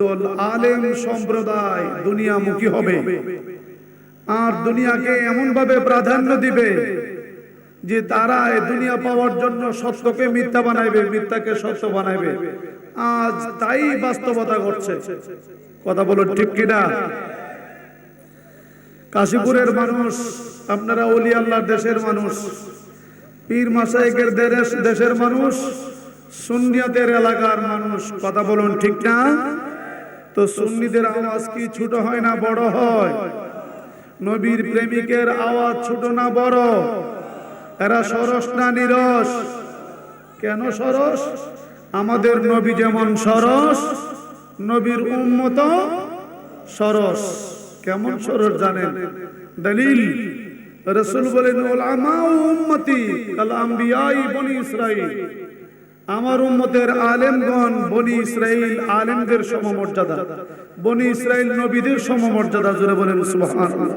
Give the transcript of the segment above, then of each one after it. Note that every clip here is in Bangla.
যুগল আলেম সম্প্রদায় দুনিয়ামুখী হবে আর দুনিয়াকে এমন ভাবে প্রাধান্য দিবে যে তারা এই দুনিয়া পাওয়ার জন্য সত্যকে মিথ্যা বানাইবে, মিথ্যাকে সত্য বানাইবে। আজ তাই বাস্তবতা ঘটছে। কথা বলো ঠিক কিনা? কাশীপুরের মানুষ, আপনারা ওলি আল্লাহর দেশের মানুষ, পীর মাশায়েখের দেশের মানুষ, সুন্নিয়তের এলাকার মানুষ। কথা বলুন ঠিক না? তো সুন্নিদের আওয়াজ কি ছোট হয় না বড় হয়? নবীর প্রেমিকের আওয়াজ ছোট না বড়? এরা সরস না নিরস? কেন সরস? আমাদের নবী যেমন সরস, নবীর উম্মত সরস। কেমন সরস জানেন? দলিল, রাসূল বলেন উলামা উম্মতি কাল আমবিয়াই বনি ইসরাইল। আমার উম্মতের আলেমগণ বনি ইসরাইল আলেমদের সমমর্যাদা, বনি ইসরাইল নবীদের সমমর্যাদা। জোরে বলেন সুবহানাল্লাহ।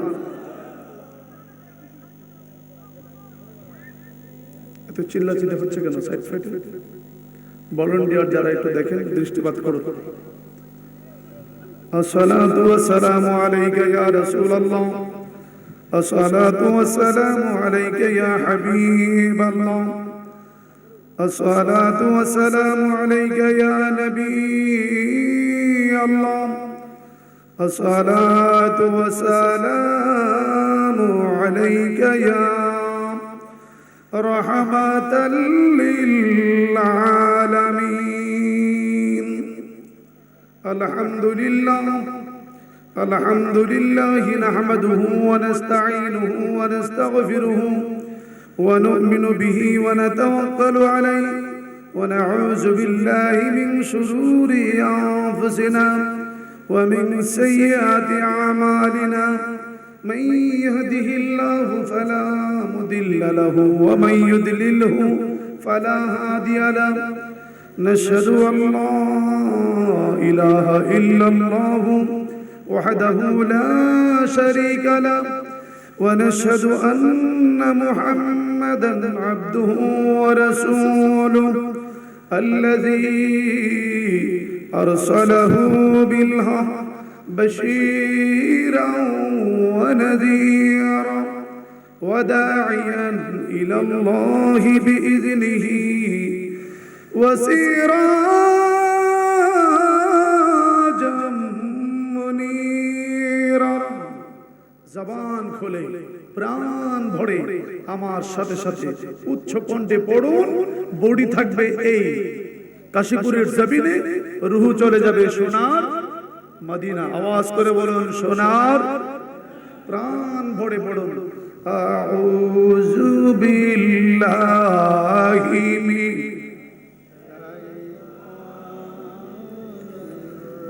এত চিল্লাচিল্লি হচ্ছে কেন? সাইড ফাইট ভলান্টিয়ার যারা একটু দেখেন, দৃষ্টিপাত করুন। আসসালাতু ওয়াসসালামু আলাইকা ইয়া রাসূলুল্লাহ, আসসালাতু ওয়াসসালামু আলাইকা ইয়া হাবিবাল্লাহ, আসসালাতু ওয়াসসালামু আলাইকা ইয়া নবিয়াল্লাহ, আসসালাতু ওয়াসসালামু আলাইকা ইয়া রাহমাতাল লিল আলামিন। আলহামদুলিল্লাহ আলহামদুলিল্লাহি নাহমাদুহু ওয়া নাস্তাঈনুহু ওয়া নাস্তাগফিরুহু ওয়া নু'মিনু বিহি ওয়া নাতাওয়াক্কালু আলাইহি ওয়া নাউযু বিল্লাহি মিন শুরুরি আনফুসিনা ওয়া মিন সাইয়্যাতি আমালিনা। من يهده الله فلا مضل له ومن يضلله فلا هادي له. نشهد أن لا إله إلا الله وحده لا شريك له ونشهد أن محمدا عبده ورسوله الذي أرسله بالحق بشيرا ونذيرا وداعيا إلى الله بإذنه وسراجا منيرا. জবান খুলে প্রাণ ভরে আমার সাথে সাথে উচ্চ কণ্ঠে পড়ুন, বডি থাকবে এই কাশীপুরের জমিনে, রুহু চলে যাবে সোনার মদিনা। আওয়াজ করে বলুন সোনার। প্রাণ ভরে পড়ুন আউযু বিল্লাহি মিন।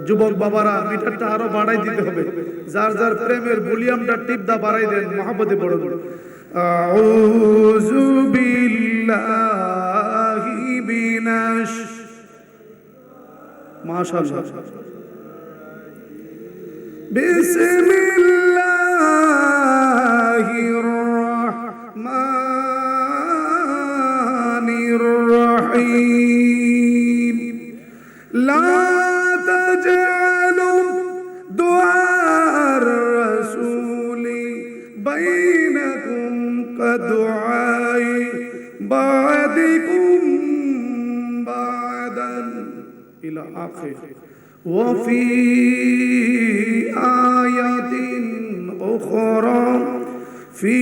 যুবক বাবারা মিটারটা আরো বাড়াই দিতে হবে, যার যার প্রেমের ভলিউমটা টিপদা বাড়াই দেন, মহব্বতে পড়ুন আউযু বিল্লাহি মিনাশ। মাশাআল্লাহ। বিসমিল্লাহির রহমানির রহিম। লা তাজআলু দুআর রাসূলি বাইনাকুম কাদুআই বা'দিকুম বা'দান ইলা আখির। وفي آية أخرى في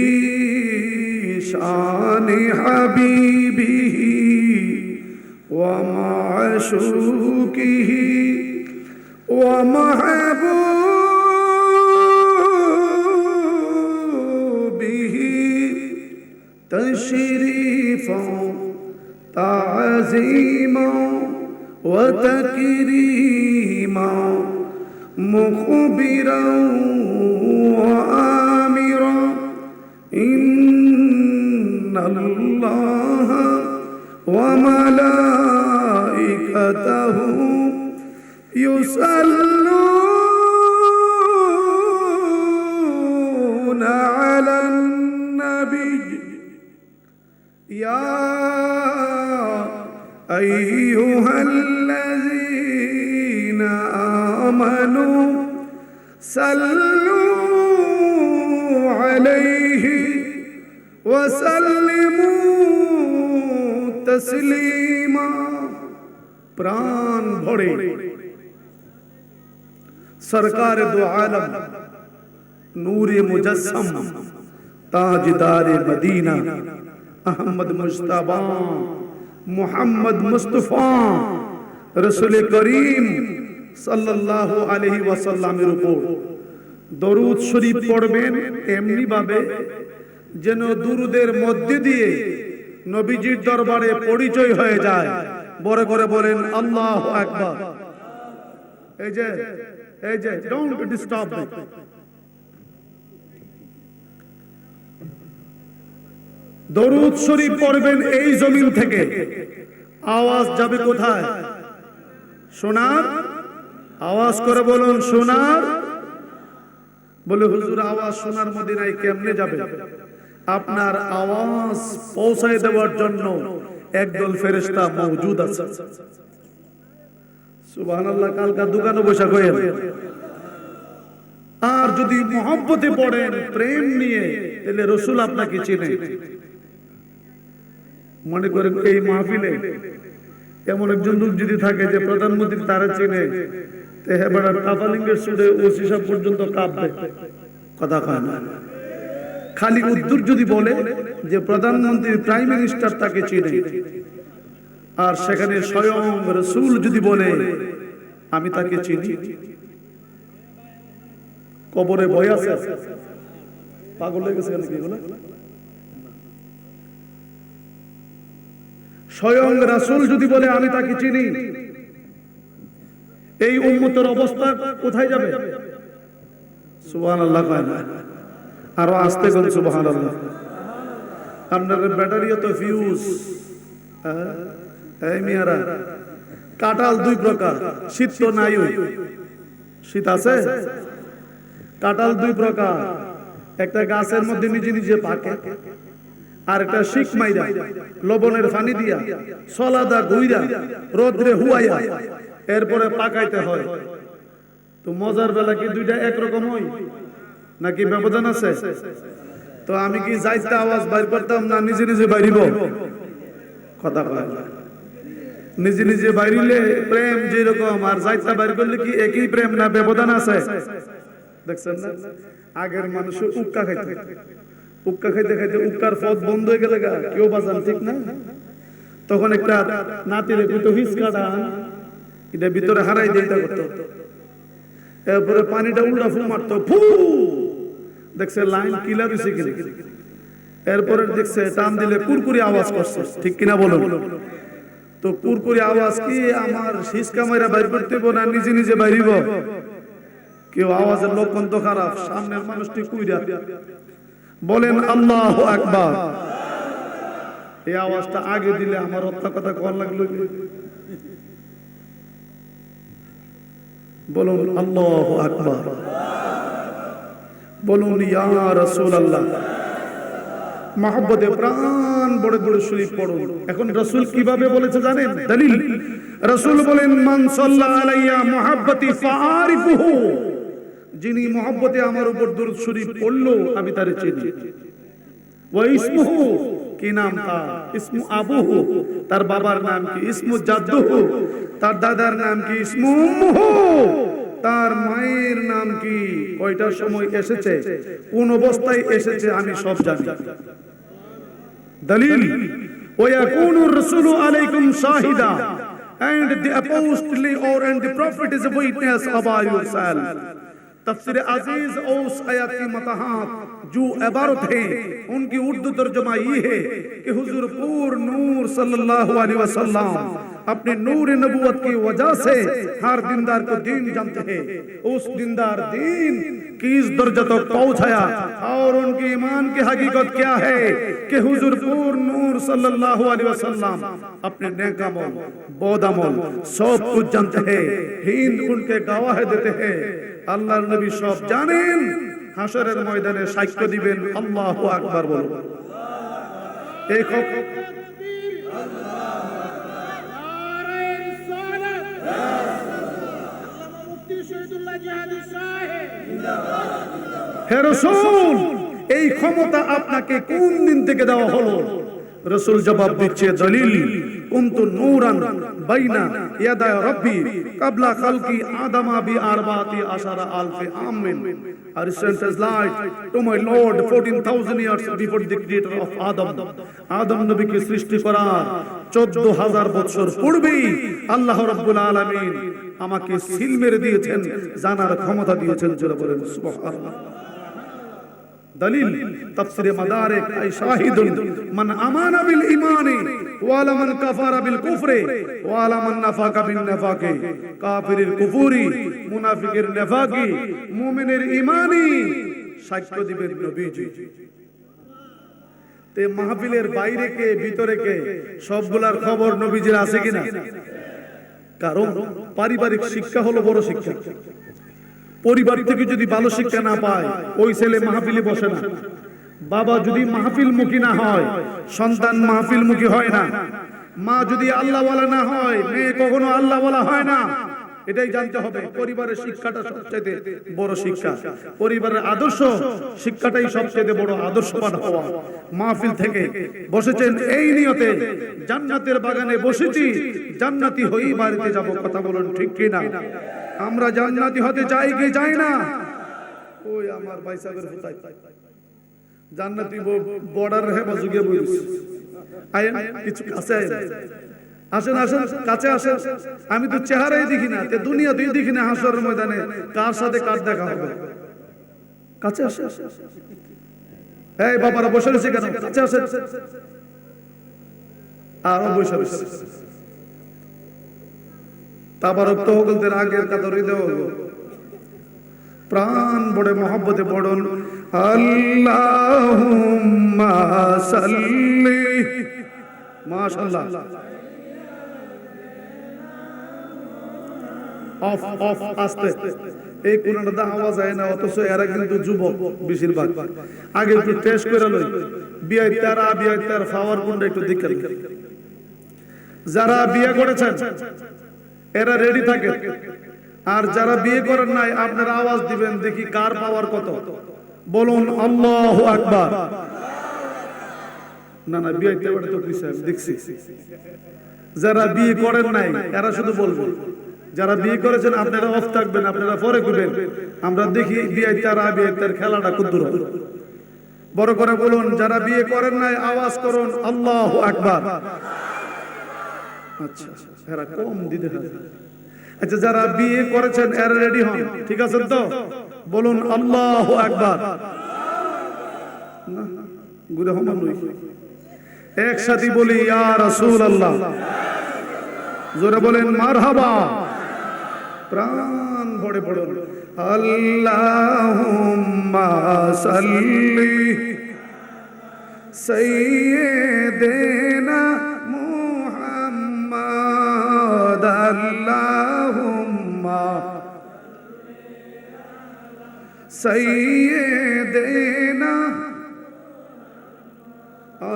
شأن حبيبه ومعشوقه ومحبوبه تشريفا تعظيما وتكريما مخبرا وآمرا إن الله وملائكته يصلون على النبي يا أيها الذين আমানু সাল্লু আলাইহি ওয়া সাল্লিমু তাসলিমা। প্রাণ ভরে সরকার দু আলম, নূরে মুজস্সম, তাজদারে মদিনা, আহমদ মুজতবা, মুহাম্মদ মুস্তফা রসুল করিম সাল্লাল্লাহু আলাইহি ওয়াসাল্লামের উপর দরুদ শরীফ পড়বেন এমনি ভাবে যেন দুরুদের মধ্যে দিয়ে নবীজির দরবারে পরিচয় হয়ে যায়। বড় করে বলেন আল্লাহু আকবার। এই যে ডোন্ট ডিস্টার্ব মি। দরুদ শরীফ পড়বেন এই জমিন থেকে, আওয়াজ যাবে কোথায়? সোনার। আওয়াজ করে বলুন সোনার। বলে হুজুর আওয়াজ সোনার মদিনায় কেমনে যাবে? আপনার আওয়াজ পৌঁছায় দেওয়ার জন্য একদল ফেরেশতা মওজুদ আছে। সুবহানাল্লাহ। কালকা দোকানে বসে কইেন। আর যদি মহব্বতে পড়েন প্রেম নিয়ে, তাহলে রাসূল আপনাকে চিনে। মনে করেন এই মাহফিলে এমন একজন লোক যদি থাকে যে প্রধানমন্ত্রী তারা চিনে, তে হেবাড়ার কাপালিঙ্গের সুরে ওসি সাহেব পর্যন্ত কাঁপবে। কথা কয় না। খালি উদ্দুর যদি বলে যে প্রধানমন্ত্রী প্রাইম মিনিস্টার তাকে চিনে, আর সেখানে স্বয়ং রাসূল যদি বলে আমি তাকে চিনি, কবরে ভয় আছে। পাগল হয়ে গেছে নাকি এগুলো? স্বয়ং রাসূল যদি বলে আমি তাকে চিনি, এই উম্মতের অবস্থা কোথায় যাবে? সুবহানাল্লাহ। আরো আস্তে করে সুবহানাল্লাহ। আপনার ব্যাটারিও তো ফিউজ। এই মিয়ারা, কাঁঠাল দুই প্রকার, শীত তো নাই। শীত আছে? কাঁঠাল দুই প্রকার, একটা গাছের মধ্যে নিজে নিজে পাকে, আর একটা শিক মাইরা লবণের পানি দিয়া সলাদা গুইরা রোদ্রে হুয়াইয়া এরপরে পাকাইতে হয়। তো মজার বেলা কি দুইটা একরকম হয় নাকি ব্যবধান আছে? তো আমি কি যাইতে আওয়াজ বাইর করতাম না নিজে নিজে বাইরিব? কথা কয়। নিজে নিজে বাইরিলে প্রেম যেরকম, আর যাইতে বাইর করলে কি একই প্রেম না ব্যবধান আছে? দেখছেন না? আগের মানুষ উক্কা খাইতে, উক্কা খাইতে খাইতে উক্কার পথ বন্ধ হয়ে গেলে কেউ বাজান, ঠিক না? তখন একটা নাতিরে কইতো হিসকাটা, এটা ভিতরে হারাই দিয়ে করতো। এরপরে পানিটা উল্টা ফু মারতো, ফু। দেখছে লাইন কিলার হইছে কিনা। এরপরে দেখছে টান দিলে কুরকুরি আওয়াজ করছে, ঠিক কিনা বলুন? তো কুরকুরি আওয়াজ কি আমার হিসকা মাইরা বাইর করতে হইব না নিজে নিজে বাইরিব? কেউ আওয়াজের লক্ষণ তো খারাপ, সামনের মানুষটি কুইরা। বলেন আল্লাহু আকবার। এই আওয়াজটা আগে দিলে আমার হত্যা কথা কর লাগলো। বলুন আল্লাহু আকবার। বলুন ইয়া রাসূলুল্লাহ। মহব্বতে প্রাণ বড় বড় শরীফ পড়ুন। এখন রাসূল কিভাবে বলেছে জানেন? দলিল, রাসূল বলেন মান সাল্লা আলাইয়া মুহাব্বতি ফাআরিফুহু, যিনি মহব্বতে আমার উপর দরুদ শরীফ পড়লো আমি তারে চিনি। ওয়া ইসমুহু, কি নাম তার? ইসমু আবুহু, তার বাবার নাম কি? ইসমু জাদ্দুহু, তার দাদার নাম কি? ইসমু উম্মুহু, তার মায়ের নাম কি? কয়টার সময় এসেছে, কোন অবস্থায় এসেছে আমি সব জানি। দলিল, ওয়া ইয়াকুনুর রাসূলু আলাইকুম Shahida, and the apostle or and the prophet is a witness about yourself। तफसीर अजीज उस आयत की मतहात जो इबारत है उनकी उर्दू तर्जुमा ये है कि हुजूर पूर नूर सल्लल्लाहु अलैहि वसल्लम अपने नूर नबूवत की वजह से हर दीनदार को दीन जानते हैं। उस दीनदार दीन किस दर्जा तक पहुंचाया और उनके ईमान की हकीकत क्या है कि हुजूर पूर नूर सल्लल्लाहु अलैहि वसल्लम अपने नेक अमल बौद अमल सब कुछ जानते हैं। हिंद उनके गवाह देते हैं। আল্লাহর নবী সব জানেন। হাশরের ময়দানে সাক্ষ্য দিবেন। আল্লাহু আকবার বলুন। এই আল্লাহু আকবার। হে রাসূল, এই ক্ষমতা আপনাকে কোন দিন থেকে দেওয়া হলো? রাসূল জবাব দিচ্ছে, দলিল কুনতু নূরান বাইনা ইয়াদা রাব্বি ক্বাবলা খালকি আদামা বি আরবাতি আশারা আলফি আমিন। আর sent light to my Lord 14,000 years before the creator of Adam. আদম নবীকে সৃষ্টি করার 14,000 বছর পূর্বেই আল্লাহ রাব্বুল আলামিন আমাকে সিল মেরে দিয়েছেন, জানার ক্ষমতা দিয়েছেন। জোরে বলেন সুবহানাল্লাহ। দলিল তাফসিরে মাদারিক আই শাহিদুন মান আমানা বিল ঈমানি ওয়া লা মান কাফারা বিল কুফরি ওয়া লা মান নাফাকা বিন নাফাকি। কাফিরের কুফরি, মুনাফিকের নাফাকি, মুমিনের ঈমানি সাক্ষ্য দিবেন নবীজি। তে মাহফিলের বাইরে কে ভিতরে কে সবগুলার খবর নবীজির আছে কিনা? কারণ পারিবারিক শিক্ষা হলো বড় শিক্ষা। পরিবার থেকে যদি ভালো শিক্ষা না পায়, ওই ছেলে মাহফিলে বসে না। বাবা যদি মাহফিলমুখী না হয়, সন্তান মাহফিলমুখী হয় না। মা যদি আল্লাহওয়ালা না হয়, মেয়ে কখনো আল্লাহওয়ালা হয় না। এটাই জানতে হবে। পরিবারের শিক্ষাটা সবচেয়ে বড় শিক্ষা। পরিবারের আদর্শ শিক্ষাটাই সবচেয়ে বড় আদর্শবান হওয়া। মাহফিল থেকে বসেছেন এই নিয়তে, জান্নাতের বাগানে বসেছি, জান্নাতি হয়েই বাড়িতে যাব। কথা বলুন ঠিক কিনা? আমরা জান্নাতি হতে চাই কি চাই না? ওই আমার ভাই সাহেবের কোথায় জান্নাতি বর্ডার হে বাজুগে বইস। আয়েন কিছু কাছে আসেন, আসেন কাছে আসেন। আমি তো চেহারাই দেখি না, তে দুনিয়াতেই দেখি না হাসরের ময়দানে কার সাথে কার দেখা হবে। কাছে আসেন। এই বাবারা বসে রয়েছে কেন? কাছে আসেন। আরো বসে রয়েছে। তাবারক তহবিলদের আগের কাতারে দেওয়া হলো। প্রাণ বড়ে মহব্বতে পড়ুন আল্লাহুম্মা সাল্লি। মাশাআল্লাহ। অফ অফ আস্তে। এই কোনটা আওয়াজ হয় না, অথচ এরা কিন্তু যুবক বেশিরভাগ। আগে একটু টেস্ট করে লই। বিয়ে তার পাওয়ার কোনটা একটু দেখেন। যারা বিয়ে করেছেন এরা রেডি থাকে, আর যারা বিয়ে করেন নাই আপনারা আওয়াজ দিবেন, দেখি কার পাওয়ার কত। বলুন আল্লাহু আকবার। না না, বিয়ে তো দেখছি। যারা বিয়ে করেন নাই এরা শুধু বলবেন, যারা বিয়ে করেছেন আপনারা অফ থাকবেন, আপনারা পরে করবেন। আমরা দেখি বিয়ে তার খেলাটা কত দূর। বড় করে বলুন, যারা বিয়ে করেন নাই আওয়াজ করুন আল্লাহু আকবার। আচ্ছা, এরা কম দিতে হবে। আচ্ছা, যারা বিয়ে করেছেন এরা রেডি হন, ঠিক আছে তো? বলুন আল্লাহু আকবার। না গুরে হমান নই, একসাথে বলি ইয়া রাসূলুল্লাহ। জোরে বলেন মারহাবা। প্রাণ ভরে পড়ুন আল্লাহুম্মা সাল্লি সাইয়্যিদিনা মুহাম্মাদ। আল্লাহুম্মা সাইয়্যিদিনা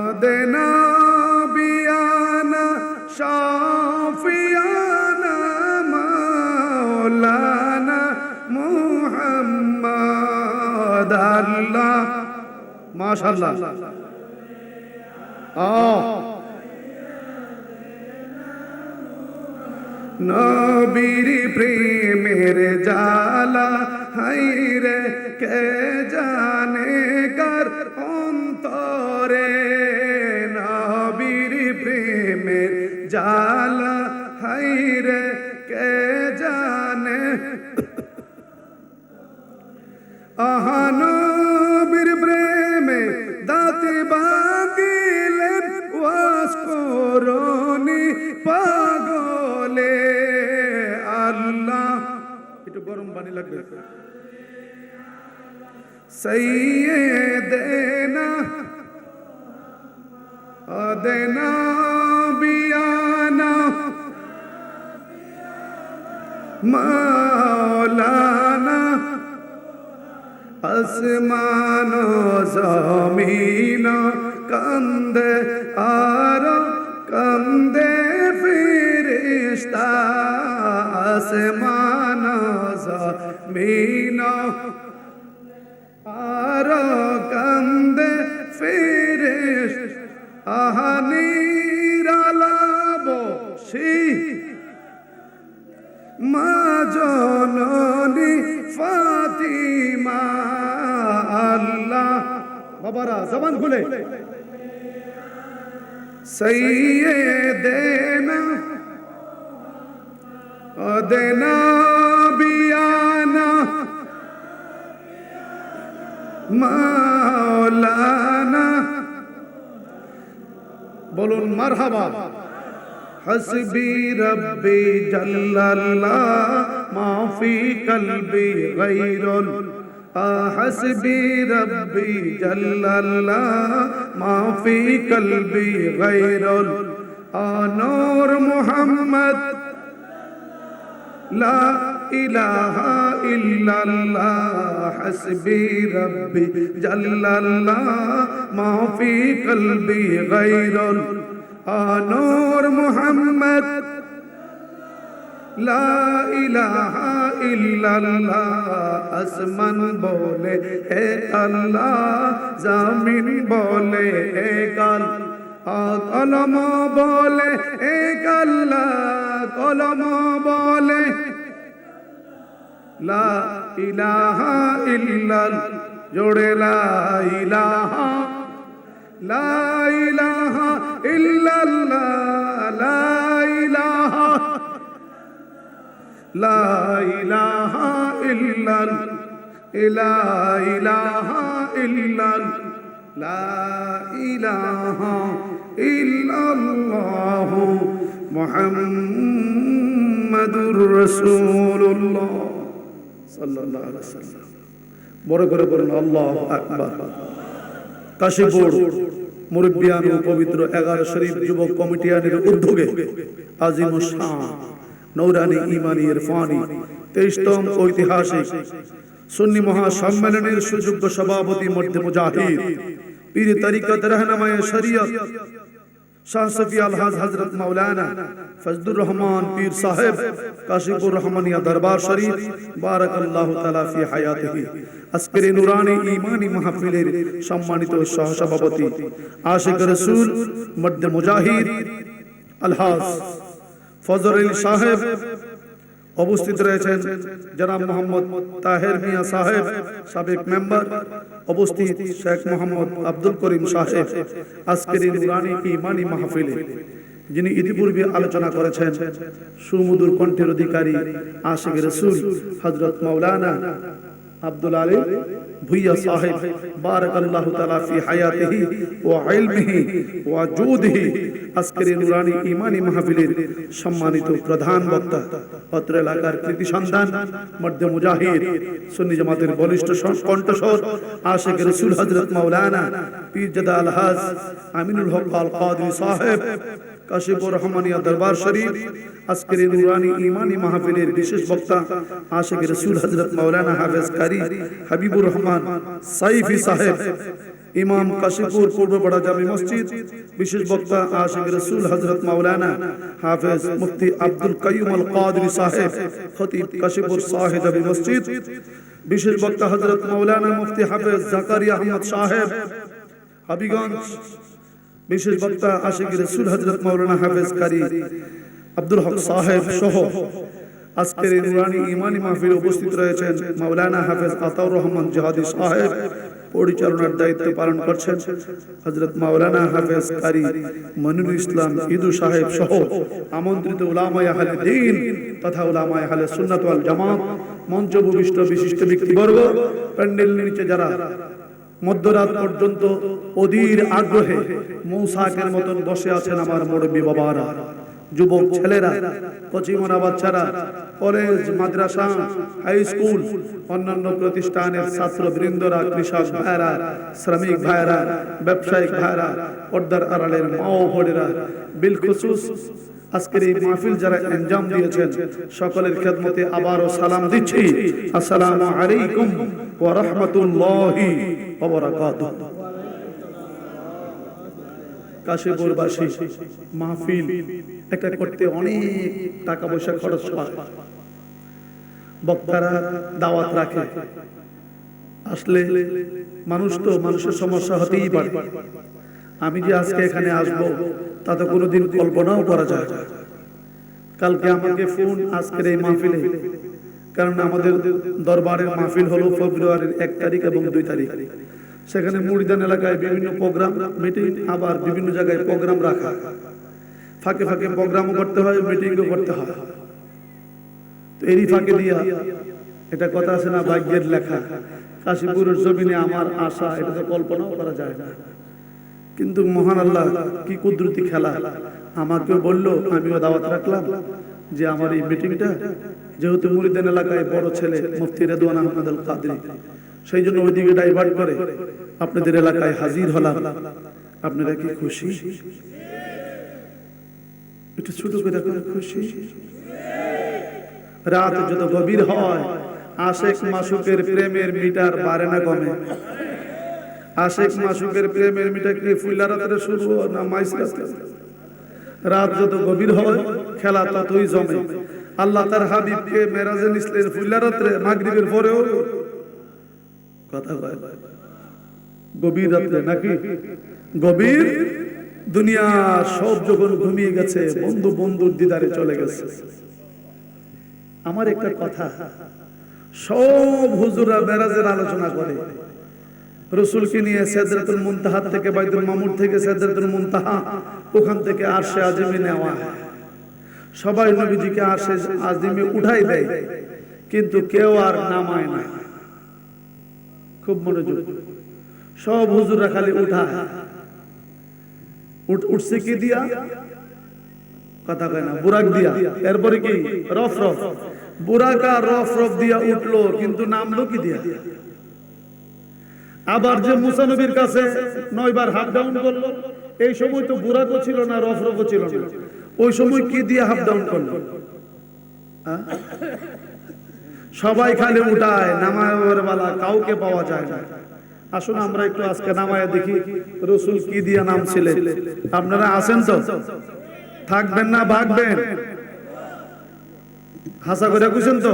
আদেনা বিয়ানা শাফিয়ানা মাওলানা মুহাম্মাদ। আল্লাহ মাশাআল্লাহ। নবীর প্রেমের জালা হাইরে কে জানে কার অন্তরে। নবীর প্রেমের জালা হাইরে কে জানে। নবীর প্রেমে দাঁতে বাগিলেন ওয়াস করনি পাগলে। আল্লাহ একটু গরম পানি লাগবে। সাইয়্যিদিনা আদেনা বিয়ানা মাওলানা। আসমান জমিন কান্দে আর কান্দে ফেরেশতা। আসমান মিনা আর কান্দে ফেরেশ আহানিরালাব সি মা জননী ফাতিমা আল্লাহ বাবারা জবান খুলে সৈয়দেনা দেনা বিয়ানা মাওলানা বলুন মারহাবা হাসবি রব্বি জাল্লাল্লাহ মা ফি কলবি গায়রুল হাসবি রব্বি জাল্লাল্লাহ মা ফি কলবি গায়রুল নূর মুহাম্মদ লা ইলাহা ইল্লাল্লাহ হাসবি রব্বি জাল্লাল্লাহ মা ফি কলবি গায়রুল নূর মুহাম্মদ লা ইলাহা ইল্লাল্লাহ আসমান বলে হে আল্লাহ জমিন বলে হে কাল কলম বলে হে আল্লাহ কলম বলে লা ইলাহা ইল্লাল্লাহ জোড়ে লা ইলাহা ইল্লাল্লাহ লা ইলাহা লা ইলাহা ইল্লাল্লাহ লা ইলাহা ইল্লাল্লাহ লা ইলাহা ইল্লাল্লাহ মুহাম্মাদুর রাসূলুল্লাহ সাল্লাল্লাহু আলাইহি ওয়াসাল্লাম। বড় করে বলুন আল্লাহু আকবার। কাশীপুর মুরব্বিয়ান ও পবিত্র 11 শরীফ যুবক কমিটিয়ানের উদ্যোগে আজিম শান নৌরানি ইমানি ইরফানি 23তম ঐতিহাসিক সুন্নি মহাসম্মেলনের সুযোগ্য সভাপতি মধ্যে মুজাহিদ পীর তরিকত रहनुमाए शरीयत शाह सफी अलहाज हजरत मौलाना फजलुर रहमान पीर साहिब काशिपुर रहमानिया दरबार शरीफ बारकाल्लाहु ताला फी हायातिही আজকের নুরানি ঈমানি মাহফিলের সম্মানিত সহসভাপতি আশিক রাসূল মধ্যে মুজাহিদ আলহাজ ফজল আলী সাহেব উপস্থিত রয়েছেন জনাব মোহাম্মদ তাহের মিয়া সাহেব সাবেক মেম্বার উপস্থিত শেখ মোহাম্মদ আব্দুল করিম সাহেব আজকের নুরানি ঈমানি মাহফিলে যিনি ইতিপূর্বে আলোচনা করেছেন সুমধুর কণ্ঠের অধিকারী আশিক রাসূল হযরত মাওলানা আব্দুল আলী ভুইয়া সাহেব বারাকাল্লাহু তাআলা ফি হায়াতিহি ওয়া ইলমিহি ওয়া জুদিহি আজকের নুরানি ঈমানি মাহফিলের সম্মানিত প্রধান বক্তা অত্র এলাকার কৃতি সন্তান মধ্যে মুজাহিদ সুন্নি জামাতের বলিষ্ঠ কণ্ঠস্বর আশিক রাসূল হযরত মাওলানা পীরজাদা আলহাজ আমিনুল হক আল কাদরি সাহেব কাশীপুর রহমানিয়া দরবার শরীফ আজকের নুরানি ঈমানি মাহফিলের বিশেষ বক্তা আশিক রাসূল হযরত মাওলানা হাফেজ কারি হাবিবুর রহমান সাইফি সাহেব ইমাম কাশীপুর পূর্বপাড়া জামি মসজিদ বিশেষ বক্তা আশিক রাসূল হযরত মাওলানা হাফেজ মুফতি আব্দুল কাইয়ুম আল কাদরি সাহেব খতিব কাশীপুর সাহেব জামি মসজিদ বিশেষ বক্তা হযরত মাওলানা মুফতি হাফেজ জাকারিয়া আহমদ সাহেব হাবিগঞ্জ বিশেষ বক্তা আশিক রাসূল হযরত মাওলানা হাফেজ কারি আব্দুল হক সাহেব সহ আজকের নুরানি ঈমানি মাহফিলে উপস্থিত রয়েছেন মাওলানা হাফেজ আতাউর রহমান জিহাদি সাহেব পরিচালনার দায়িত্ব পালন করছেন হযরত মাওলানা হাফেজ কারি মনিরুল ইসলাম ইদু সাহেব সহ আমন্ত্রিত উলামায়ে আহলে দ্বীন তথা উলামায়ে আহলে সুন্নাত ওয়াল জামাত মঞ্চ ভূমিষ্ঠ বিশিষ্ট ব্যক্তিবর্গ প্যান্ডেলের নিচে যারা মধ্যরাত পর্যন্ত অধীর আগ্রহে মৌসাকের মতন বসে আছেন আমার মুরব্বী বাবারা, যুবক ছেলেরা, কচিমনা বাচ্চারা, কলেজ, মাদ্রাসা, হাই স্কুল, অন্যান্য প্রতিষ্ঠানের ছাত্র বৃন্দরা, কৃষক ভাইরা, শ্রমিক ভাইরা, ব্যবসায়িক ভাইরা, পর্দার আড়ালের মা ও বোনেরা, বিলখুসুস আজকের এই মাহফিল যারা ইনজাম দিয়েছেন সকলের খেদমতে আবারও সালাম দিচ্ছি। আসসালামু আলাইকুম ওয়া রাহমাতুল্লাহি ওয়া বারাকাতুহু। কাশীপুরবাসী মাহফিল এটা করতে অনেক টাকা পয়সা খরচ হয়। বক্তারা দাওয়াত রাখে, আসলে মানুষ তো, মানুষের সমস্যা হতেই পারে। আমি যে আজকে এখানে আসবো তা তো কোনোদিন কল্পনাও করা যায় না। কালকে আমাকে ফোন আজকের এই মাহফিলে, কারণ আমাদের দরবারের মাহফিল হলো ফেব্রুয়ারির 1 তারিখ এবং 2 তারিখ। সেখানে মুরিদান এলাকায় বিভিন্ন প্রোগ্রাম, মিটিং, আবার বিভিন্ন জায়গায় প্রোগ্রাম রাখা, ফাঁকে ফাঁকে প্রোগ্রামও করতে হয়, মিটিংও করতে হয়। তো এরই ফাঁকে দিয়া, এটা কথা আছে না, ভাগ্যের লেখা, কাশীপুরের জমিনে আমার আশা, এটা তো কল্পনাও করা যায় না। কিন্তু মহান আল্লাহ কি কুদরতি খেলা, আমাকেও বললো, আমিও দাওয়াত রাখলাম যে আমার এই মিটিংটা, যেহেতু মুরিদান এলাকায় বড় ছেলে মুফতি রেদওয়ান আহমদ আল কাদরি, সেই জন্য ওইদিকে ডাইভার্ট করে আপনাদের এলাকায় হাজির হলাম। আপনারা কি খুশি? একটু ছোট করে খুশি? রাত যত গভীর হয়, আশেক মাসুকের প্রেমের মিটার বাড়ে না কমে? আশেক মাসুকের প্রেমের মিটার কি ফুল্লা রাতে শুরু না মাইস রাতে? রাত যত গভীর হয়, খেলা ততই জমে। আল্লাহ তার হাবিবকে মেরাজে নিসলেন ফুল্লা রাত্রে, মাগরিবের পরেও কথা কয় গভীর রাত্রে, নাকি? গভীর দুনিয়া সব যখন ঘুমিয়ে গেছে, বন্ধু বন্ধুর দিদারে চলে গেছে। আমার একটা কথা, সব হুজুরা মেরাজের আলোচনা করে, রসুলকে নিয়ে সিদরাতুল মুনতাহা থেকে, বাইতুল মামুর থেকে সিদরাতুল মুনতাহা, ওখান থেকে আরশে আজিমে নেওয়া হয়। সবাই নবীজিকে আরশে আজিমে উঠাই দেয়, কিন্তু কেউ আর নামায় না। খুব মনোযোগ, সব হুজুররা খালি উঠায়। উঠছে কি দিয়া? কথা কয় না, বুরাক দিয়া। এরপরে কি? রফ রফ। বুরাকা রফ রফ দিয়া উঠলো, কিন্তু নামলো কি দিয়া? আবার যে মুসা নবীর কাছে 9 বার হাফ ডাউন করলো, এই সময় তো বুরাকও ছিল না, রফ রফও ছিল না, ওই সময় কি দিয়ে হাফ ডাউন করলো? সবাই খালি উঠায়, নামায়ের বেলা কাউকে পাওয়া যায় না। আসুন আমরা একটু আজকে নামায়ে দেখি রসুল কি দিয়ে নামছিলেন। আপনারা আছেন তো? থাকবেন না ভাগবেন? হাসা করে বুঝছেন তো?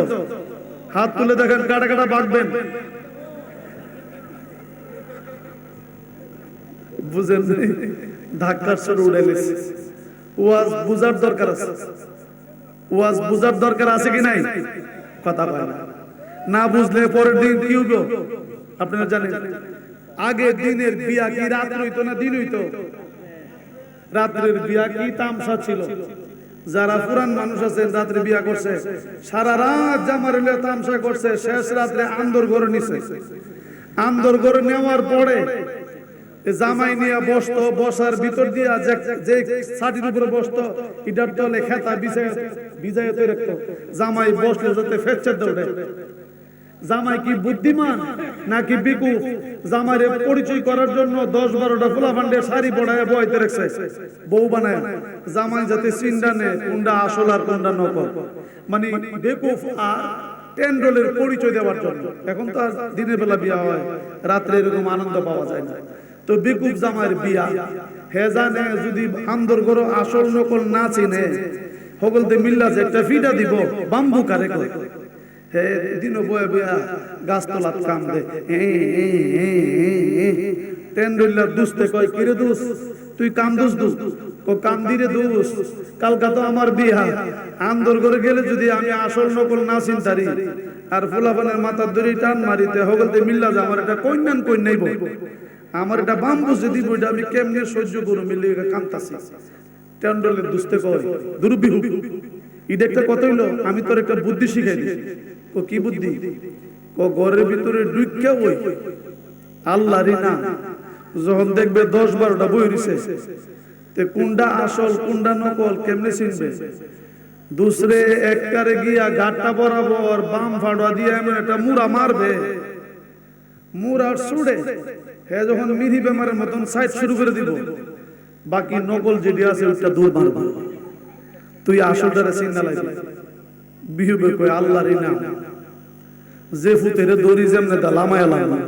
হাত তুলে দেখেন, কাটা কাটা ভাগবেন। বুঝেন ধাক্কার সরে উড়ে গেছে। ওয়াজ বুঝার দরকার আছে, ওয়াজ বুঝার দরকার আছে কি নাই? কথা বলে না, বুঝলে পরের দিন কি হইব আপনারা জানেন? আগে দিনের বিয়া কি রাত হইতো না দিন হইতো? রাত্রের বিয়া কি তামসা ছিল? যারা পুরান মানুষ আছেন, রাত্রে বিয়া করছে, সারা রাত জামার তামসা করছে, শেষ রাত্রে আন্দর ঘরে নিছে। আন্দর ঘরে নেওয়ার পরে জামাই নিয়ে বসতো, বসার ভিতর দিয়া যে ছাটির উপরে বসতো, ইটার তলে খেতা বিছায় রাখতো। জামাই বসলে যাতে ফেচ্চে দৌড়ে। জামাই কি বুদ্ধিমান নাকি বিকুফ? জামাইরে পরিচয় করার জন্য 10-12টা ফুলাফান্ডে শাড়ি পড়ায় বইতে রাখছে, বউ বানায়। জামাই যাতে চিন্তা নেই কোনটা আসল আর কোনটা নকল, মানে বেকুফ আর টেন্ডলের পরিচয় দেওয়ার জন্য। এখন তো আর দিনের বেলা বিয়া হয়, রাত্রে এরকম আনন্দ পাওয়া যায় না। তো বেকুফ জামাইয়ের বিয়া, হে জানে যদি আন্দর গরো আসল নকল না চিনে, হগলতে মিল্লা যে একটা ফিটা দিব, বাম্বু কারে কয়। হে দিন বয়ে বয়া গাছতলাত কাম দে, টেন্ডুল্লা দুসতে কয়, কিরে দুস তুই কাম দুস দুস, ও কাম দিরে দুস, কালকা তো আমার বিয়া, আন্দর করে গেলে যদি আমি আসল নকল না চিন্তারি আর ফুলাফানের মাথার দড়ি টান মারিতে, হগলতে মিল্লা যে আমার এটা কন্যান কন্যাইব, আমার এটা বাম্বু যে দিব, এটা আমি কেমনে সহ্য করু? মিল্লে কান্তাছি। টেন্ডলের দুসতে কয়, দুর্বিহু ইটা একটা কত হইলো, আমি তোর একটা বুদ্ধি শিখাই দিই। ও কি বুদ্ধি? ও ঘরের ভিতরে ঢুইকা ওই আল্লাহরই না, যখন দেখবে 10-12টা বই রইছে, তে কোনটা আসল কোনটা নকল কেমনে চিনবে? দুসরে একবারে গিয়া গাটটা বরাবর বাম ফাড়া দিয়ে এমন একটা মুড়া মারবে, মুড়ার ছুড়ে হে যখন মিহি বেমারের মতন সাইড শুরু করে দিব, বাকি নকল যেটি আছে ওটা দূর মারবে। তুই আসলটারে চিন্তা লাগবে। বিহুবে কই আল্লাহরই নাম, যে ফুতেরে দড়ি যেমনে তা লামায় লামা,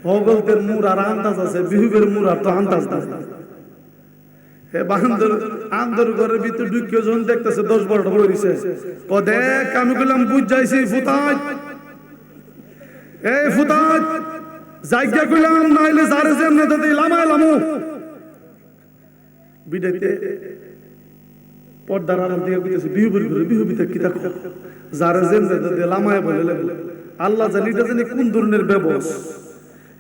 হগলতের মুড়ার আন্দাজ আছে, বিহুবের মুড়ার তো আন্দাজ না। হে বান্দর আন্দর ঘরের ভিতর ঢুকিয়ে যখন দেখতেছে 10-12টা বড় হইছে, ক দেখ আমি গেলাম বুঝ যাইছি ফুতাজ, এই ফুতাজ জায়গা কইলাম নাইলে যারে জান্নাতে দেই লামাইলামু বিদাইতে পর্দার আড়াল দিয়ে কইতেছে বিহুবিতে কি দেখো যারে জান্নাতে দেই লামায় বলে লাগলো আল্লাহ জানি এটা জানি কোন ধরনের ব্যবস।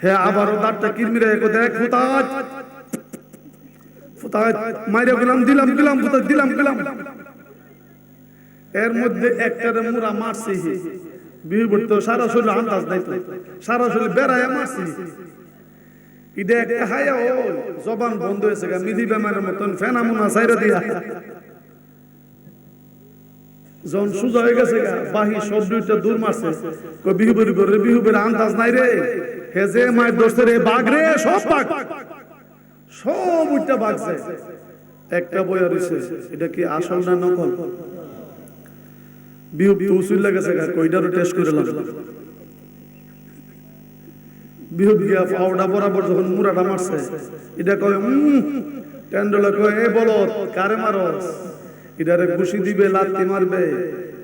হে আবারও দাঁতটা কিরমিরে কো দেখ ফুতাজ ফুতাজ মাইরে দিলাম ফুতাজ দিলাম এর মধ্যে একটারে মুরা মারছে বিহুবির তো সারা শরীর আন্দাজ নাই তো সারা শরীর বেড়ায় মারছে ইডে একটা হায়া ও জবান বন্ধ হয়েছে গা মিদি বেমারের মতন ফেনামুনা সাইরা দিয়া জন সুজা হয়ে গেছে গা বাহি সব দুইটা দূর মারছে কই বিহুবির আন্দাজ নাই রে হে যে মায়ের দোস্ত রে বাঘ রে সব উঠটা বাঘছে একটা বইয়া রইছে এটা কি আসল না নকল বিহু উসুল লাগেছে গা কইটারও টেস্ট করে লাগলো বিহু গিয়া পাউডা বরাবর যখন মুরাটা মারছে এটা কয় ট্যান্ডলা কয় এ বলো কারে মারস এটারে ঘুষি দিবে লাত্তি মারবে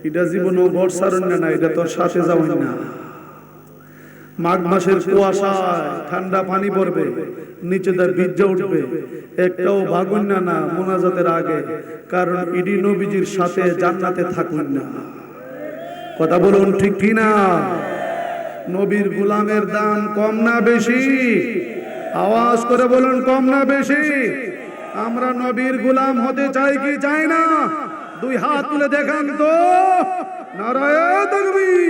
এটা জীবনও ঘর সারণ না এটা তোর সাথে যাওয়াই না। মাঘ মাসের কুয়াশায় ঠান্ডা পানি পড়বে নিচে তার বীজা উঠবে একটাও ভাগুন না মোনাজাতের আগে, কারণ ইডি নবীজির সাথে জান্নাতে থাকুন না। কথা বলুন ঠিক কি না? নবীর গোলামের দাম কম না বেশি? আওয়াজ করে বলুন কম না বেশি? আমরা নবীর গোলাম হতে চাই কি চাই না? দুই হাত তুলে দেখান তো, নারায়ে তাকবীর।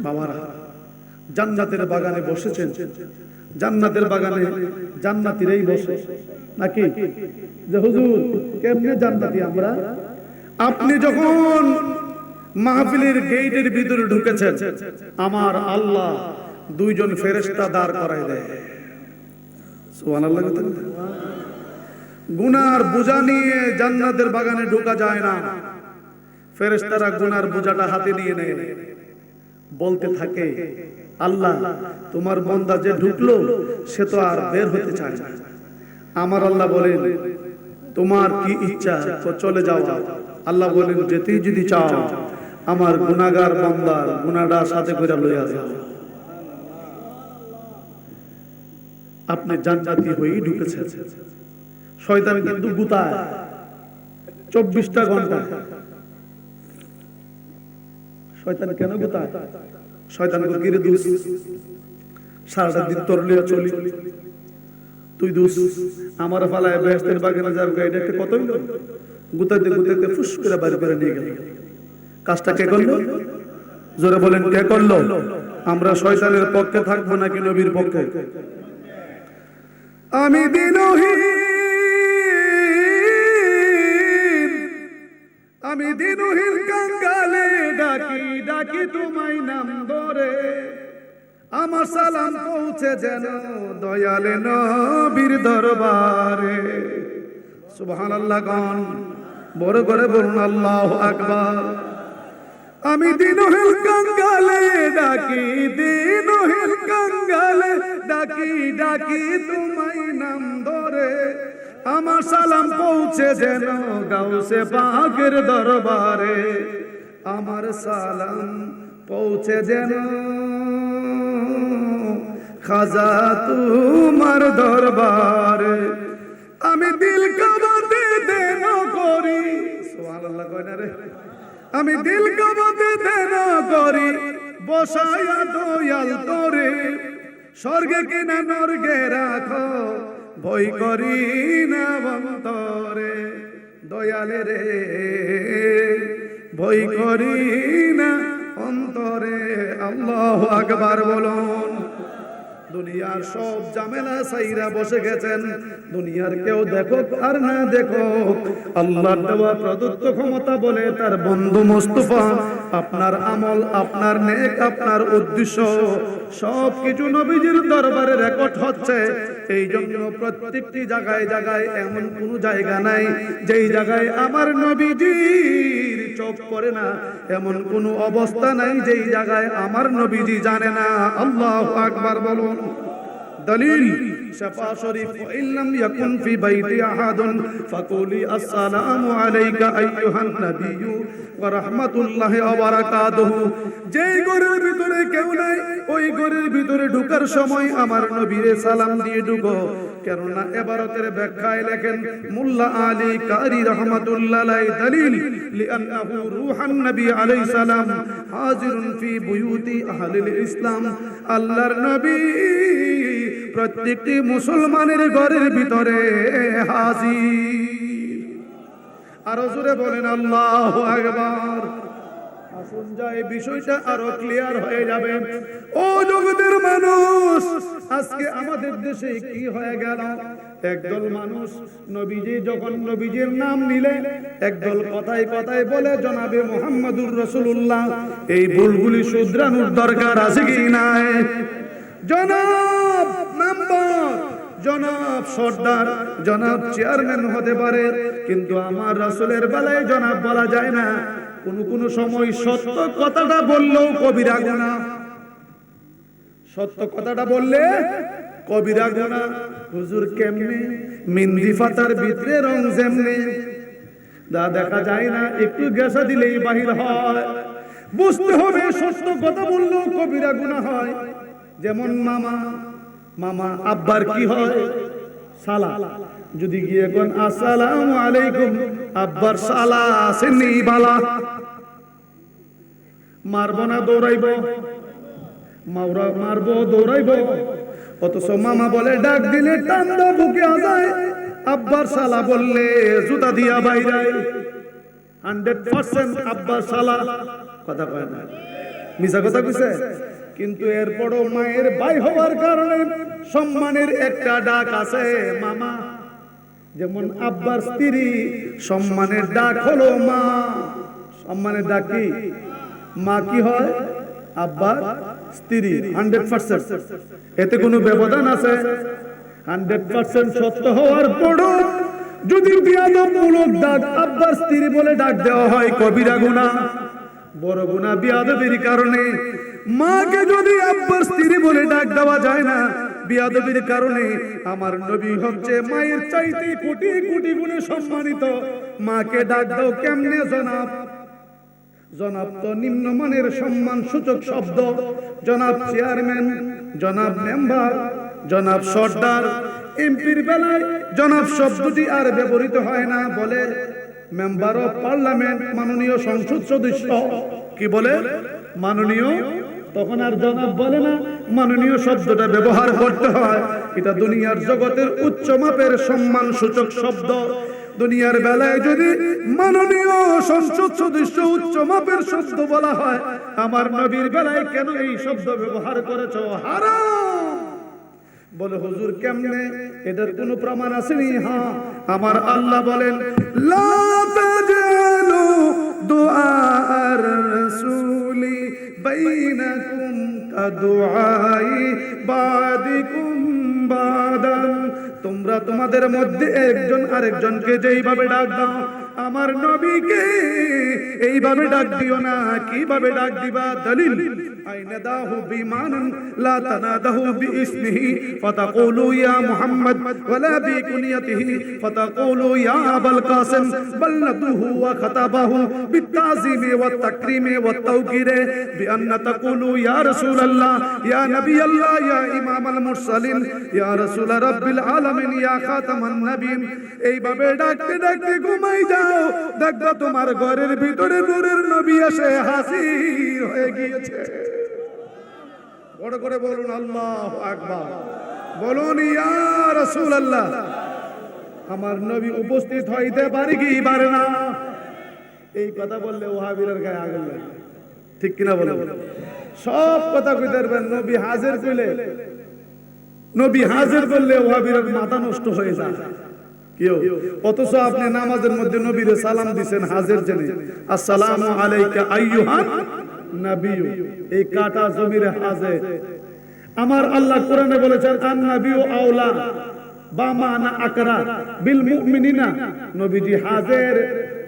বাবারা জান্নাতের বাগানে বসেছেন, জান্নাতের বাগানে জান্নাতীরাই বসে নাকি? যে হুজুর কেমনে জান্নাতি আমরা? আপনি যখন মাহফিলের গেটের ভিতরে ঢুকেছেন আমার আল্লাহ দুইজন ফেরেশতা দাঁড় করায় দেয়। সুবহানাল্লাহ। গুনার বোঝা নিয়ে জান্নাতের বাগানে ঢোকা যায় না। ফেরেশতারা গুনার বোঝাটা হাতে নিয়ে নেয়, বলতে থাকে আল্লাহ তোমার বান্দা যে ঢুকলো সে তো আর বের হতে চায় না। আমার আল্লাহ বলেন তোমার কি ইচ্ছা তো চলে যাও। আল্লাহ বলেন যেতেই যদি চাও আমার গুনাহগার বান্দার গুনাহটা সাথে করে লইয়া যাও। আপনি জান্নাতি হয়েই ঢুকেছেন। শয়তান কিন্তু গুতায় 24টা ঘন্টা। শয়তান কেন গুতায়? শয়তান কো কিরে দুস সারাটা দিন তোর লিয়া চলি, তুই দুস আমার ফালায় বেহেশতের বাগানে যাব গাইডা একটা কত হইল, গুতাইতে গুতাইতে ফুস করে বাইরে করে নিয়ে গেল। কাজটা কে করলো? জোরে বলেন কে করলো? আমরা শয়তানের পক্ষে থাকবো নাকি নবীর পক্ষে? আমি দিনহীন কাঙ্গালে ডাকি ডাকি তোমায় নাম ধরে, আমার সালাম পৌঁছে যেন দয়ালে নবীর দরবারে। সুবহানাল্লাহ গান বড় করে বলুন আল্লাহু আকবার। আমি দিনহীন কাঙ্গালে ডাকি দিনহীন কাঙ্গালে ডাকি ডাকি তোমায় নাম ধরে, আমার সালাম পৌঁছে যেন গাউসে পাকের দরবারে। আমার সালাম পৌঁছে যেন খাজা তোমার দরবারে। আমি দিল কাবাতে দেন করি, সুবহানাল্লাহ কয় না রে, আমি দিল কাবাতে দেন করি বসায়া দয়াল তোরে, স্বর্গে কিনা নরকে রাখো ভয় করি না অন্তরে। দয়ালে রে ভয় করি না অন্তরে। আল্লাহু আকবার বলুন। দুনিয়ার সব ঝামেলা সাইরা বসে গেছেন। দুনিয়ার কেউ দেখো আর না দেখো, আল্লাহর দেওয়া প্রদত্ত ক্ষমতা বলে তার বন্ধু মুস্তাফা আপনার আমল, আপনার নেক, আপনার উদ্দেশ্য সবকিছু নবীজির দরবারে রেকর্ড হচ্ছে। এই জন্য প্রত্যেকটি জায়গায় জায়গায় এমন কোন জায়গা নাই যেই জায়গায় আমার নবীজির চোখ পড়ে না, এমন কোন অবস্থা নাই যেই জায়গায় আমার নবীজি জানে না। আল্লাহু আকবার বলুন। দলিল শাফা শরীফ, ইল্লাম ইয়াকুন ফি বাইতি আহাদুন ফাকুলি আসসালামু আলাইকা আইয়ুহান নাবিয়্যু ওয়া রাহমাতুল্লাহি ওয়া বারাকাতুহু। যেই ঘরের ভিতরে কেউ নাই ওই ঘরের ভিতরে ঢোকার সময় আমার নবীরে সালাম দিয়ে ঢুকো। কেননা ইবারতের ব্যাখ্যায় লেখেন মোল্লা আলী কারি রাহমাতুল্লাহ আলাইহি, দলিল লিআন্নাহু রূহান নবী আলাইহিস সালাম হাজিরুন ফি বুয়ুতি আহলিল ইসলাম। আল্লাহর নবী প্রত্যেকটি মুসলমানের ঘরের ভিতরে হাজির। আরো জোরে বলেন আল্লাহু আকবার। আসুন যাই বিষয়টা আরো ক্লিয়ার হয়ে যাবে। ও জগতের মানুষ, আজকে আমাদের দেশে কি হয়ে গেল? একদল মানুষ নবীজি যখন নবীজির নাম নিলে একদল কথায় কথায় বলে জনাবে মুহাম্মদুর রাসূলুল্লাহ। এই ভুলগুলি শুধরানোর দরকার আছে কি নাই? জনাব মেম্বার, জনাব সর্দার, জনাব চেয়ারম্যান হতে পারে, কিন্তু আমার রাসূলের বেলায় জনাব বলা যায় না। কোন কোন সময় সত্য কথাটা বললেও কবিরা গুনাহ। সত্য কথাটা বললে কবিরা গুনাহ। হুজুর কেমনে? মিন্দি ফাতার ভিতরে রং যেমনে দা দেখা যায় না, একটু গেসা দিলেই বাহির হয়। বুঝতে হবে সত্য কথা বললেও কবিরা গুনাহ হয়। যেমন মামা, মামা আব্বার কি হয়? সালা। যদি গিয়ে কোন আসসালামু আলাইকুম, আব্বার সালা আসেনি বালা, মারবো না দৌড়াইব? মাওরা মারবো দৌড়াইব? অথচ মামা বলে ডাক দিলে টান্দা বুকে আজায়, আব্বার সালা বললে জুতা দিয়া বাইরাই। 100% আব্বার সালা। কথা কয় না, মিছা কথা কইছে। কিন্তু এরপরও মায়ের ভাই হওয়ার কারণে সম্মানের একটা ডাক আছে মামা। যেমন আব্বার স্ত্রী, সম্মানের ডাক হলো মা। সম্মানের ডাক কি? মা কি হয়? আব্বার স্ত্রী। 100%। এতে কোনো ব্যবধান আছে? 100% সত্য হওয়ার পরও যদি বিয়াদবমূলক ডাক আব্বার স্ত্রী বলে ডাক দেওয়া হয়, কবিরা গুনাহ, বড় গুনাহ বিয়াদবির কারণে। মাকে যদি আব্বার স্ত্রী বলে ডাক দেওয়া যায় না বিয়াদবির কারণে, আমার নবী হচ্ছে মায়ের চাইতে কোটি কোটি গুণে সম্মানিত। মাকে ডাক দাও কেমনে জনাব? জনাব তো নিম্নমানের সম্মান সূচক শব্দ। জনাব চেয়ারম্যান, জনাব মেম্বার, জনাব সর্দার, এমপির বেলায় জনাব শব্দটি আর ব্যবহৃত হয় না, বলে মেম্বার অফ পার্লামেন্ট, মাননীয় সংসদ সদস্য। কি বলে? মাননীয়। তখন আর জনাব বলে না, মাননীয় শব্দটা ব্যবহার করতে হয়। এটা দুনিয়ার জগতের উচ্চ মাপের সম্মান সূচক শব্দ। দুনিয়ার বেলায় যদি মাননীয় সংসদ সদস্য উচ্চ মাপের শব্দ বলা হয়, আমার নবীর বেলায় কেন এই শব্দ ব্যবহার করেছো? হারাম। বলে হুজুর কেমনে? এটার কোনো প্রমাণ আসেনি? হ্যাঁ, আমার আল্লাহ বলেন লা তাজালু দুআর রাসূলি বাইনাকুম কাদুআই বাদিকুম বাদান। তোমরা তোমাদের মধ্যে একজন আরেকজনকে যেইভাবে ডাক দাও, আমার নবীকে এইভাবে ডাক দিও না। কিভাবে ডাক দিবা? দলিল আইনাদাহু বিমানান লা তানাদাহু বিইসমিহি ফাতাকুলু ইয়া মুহাম্মদ ওয়ালা বিকুনিয়াতিহি ফাতাকুলু ইয়া আবুল কাসিম বাল নাদুহু ওয়া খাতাবাহু বিতাযিমি ওয়াত তাকরিমি ওয়াত তাওকিরে বিআন্না তাকুলু ইয়া রাসূলুল্লাহ ইয়া নবিয়াল্লাহ ইয়া ইমামাল মুরসালিন ইয়া রাসূল রাব্বিল আলামিন ইয়া খাতামান নবীন। এইভাবে ডাকতে ডাকতে ঘুমাই যাও, দেখবা তোমার ঘরের ভিতরে নূরের নবী এসে হাজির হয়ে গিয়েছে। বড় করে বলুন আল্লাহু আকবার। বলুন ইয়া রাসূলুল্লাহ। আমার নবী উপস্থিত হইতে পারে কি পারে না? এই কথা বললে ওয়াহাবীদের গায়ে আগুন লাগে। ঠিক কিনা বলেন? সব কথা কইতে পারবেন, নবী হাজির কইলে নবী হাজির বললে ওয়াহাবীর মাথা নষ্ট হয়ে যায় কেউ, অথচ আপনি নামাজের মধ্যে নবীরে সালাম দিবেন হাজির জেনে, আসসালামু আলাইকা আইয়ুহান নবিয়্যু, এই কাটা জমিরে হাজির। আমার আল্লাহ কোরআনে বলেছেন আন নাবিয়্যু আওলা বা মানা আকরা বিল মুমিনিনা, নবীজি হাজির,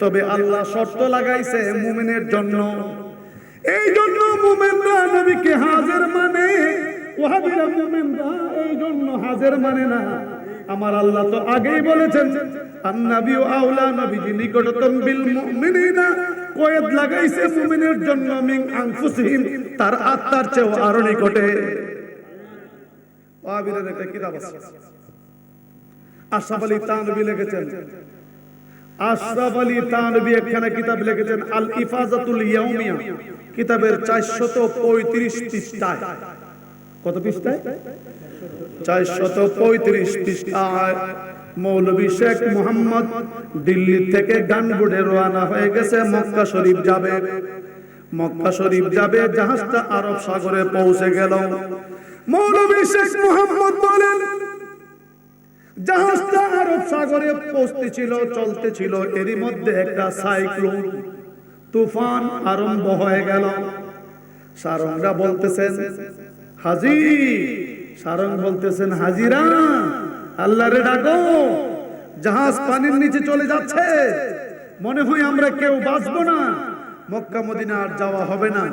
তবে আল্লাহ শর্ত লাগাইছে মুমিনের জন্য। এই জন্য মুমিনরা নবীকে হাজির মানে, ওয়াহাবীরা মুমিনরা এই জন্য হাজির মানে না। আমার আল্লাহ তো আগেই বলেছেন আন-নাবিয়্যু আওলা, নবীজি নিকটতম বিল মুমিনিনা, কয়েদ লাগাইছে মুমিনের জন্য মিন আনফুসিহিম, তার আত্মার চেয়ে আরো নিকটে। ওয়াহাবীদের একটা কিতাব আছে, আশরাফ আলী তানভী লিখেছেন, আশরাফ আলী তানভী একখানা কিতাব লিখেছেন আল ইফাজাতুল ইয়াউমিয়া, কিতাবের 435 পৃষ্ঠায়, কত পৃষ্ঠায়? 435 পৃষ্ঠায়। মৌলভী শেখ মোহাম্মদ দিল্লি থেকে গানবুড়ে রওনা হয়ে গেছে, মক্কা শরীফ যাবে। মক্কা শরীফ যাবে, জাহাজটা আরব সাগরে পৌঁছে গেল। মৌলভী শেখ মোহাম্মদ বলেন জাহাজটা আরব সাগরে পৌঁছতেছিল, চলতেছিল, এরই মধ্যে একটা সাইক্লোন, তুফান আরম্ভ হয়ে গেল। সারঙ্গরা বলতেছেন হাজি, সারং বলতেছেন হাজিরা, আল্লাহরে ডাকো, জাহাজ পানির নিচে চলে যাচ্ছে, মনে হয় আমরা কেউ বাঁচবো না, মক্কা মদিনা আর যাওয়া হবে না,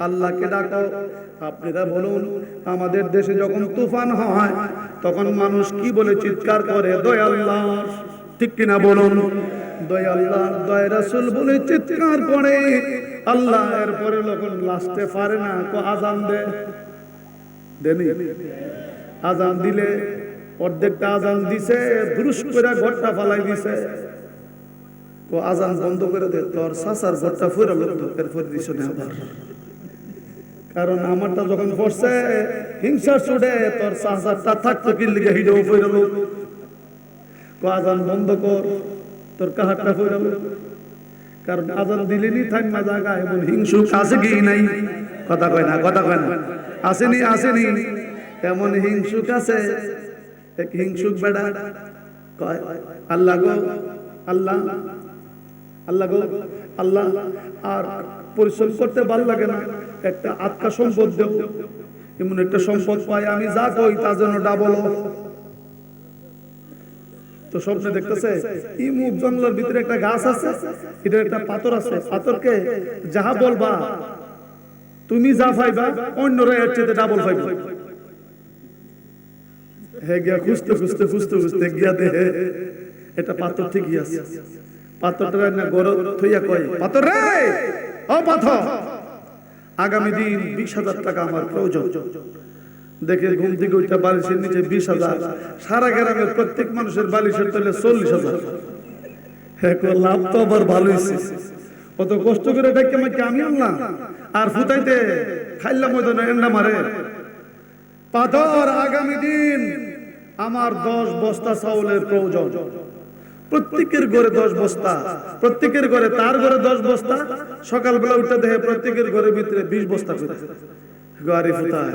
আল্লাহকে ডাকো। আপনারা বলুন, আমাদের দেশে যখন তুফান হয় তখন মানুষ কি বলে চিৎকার করে? দয়াল্লাহ, ঠিক কিনা বলুন? দয়াল্লাহ, দয়া রাসূল বলে চিৎকার করে আল্লাহ। এরপরে যখন লাস্টে পারে না, আজান দেনি, আজান দিলে অর্ধেকটা আজান দিছে, দুরুস করে ঘরটা ফালাই দিছে, আজান বন্ধ করে দে, তোর চাচার ঘরটা ফুরে লোক, এরপর দিছ না আবার, কারণ আমারটা যখন পড়ছে হিংসা ছুটে, তোর চাচারটা থাকতো কি লিগে হিডেও ফুরে লোক, আজান বন্ধ কর, তোর কাহারটা ফুরে লোক, কারণ আজান দিলেনি থাকমা জায়গা। এমন হিংসুক আছে কি নাই? কথা কয় না, কথা কয় না, আসেনি, আসেনি, এমন হিংসুক আছে। এক হিংসুক বেড়া কয় আল্লাহ গো আল্লাহ, আল্লাহ গো আল্লাহ, আর পরিশ্রম করতে ভালো লাগে না, একটা আত্মা সম্পদ দেব, এমন একটা সম্পদ পাই আমি, যা কই তার জন্য ডাবল। তো স্বপ্নে দেখতেছে এই মুখ জঙ্গলের ভিতরে একটা গাছ আছে, এটার একটা পাথর আছে, পাথরকে যাহা বলবা তুমি যা পাইবা অন্যরা এর চেয়ে ডাবল পাইবা। হে গিয়া খুঁজতে খুঁজতে খুঁজতে খুঁজতে গিয়া দেখে এটা পাথর ঠিকই আছে। পাথরটা না গড় থইয়া কয়, পাথর রে, ও পাথর, আগামী দিন 20,000 টাকা আমার প্রয়োজন। দেখে ঘুম থেকে ওইটা বালিশের নিচে 20,000, সারা গ্রামের প্রত্যেক মানুষের বালিশের তলে 40,000। হ্যাঁ, লাভ তো আবার ভালো হয়েছে, কত কষ্ট করে ডেকে মাকে আমি আনলাম, আর ফুটাইতে খাইলাম ওই ধরনের এন্ডা মারে পাথর। আগামী দিন আমার 10 বস্তা চাউলের প্রয়োজন, প্রত্যেকের ঘরে 10 বস্তা, প্রত্যেকের ঘরে, তার ঘরে 10 বস্তা। সকালবেলা উঠে দেখে প্রত্যেকের ঘরের ভিতরে 20 বস্তা করে। গাড়ি ফুটায়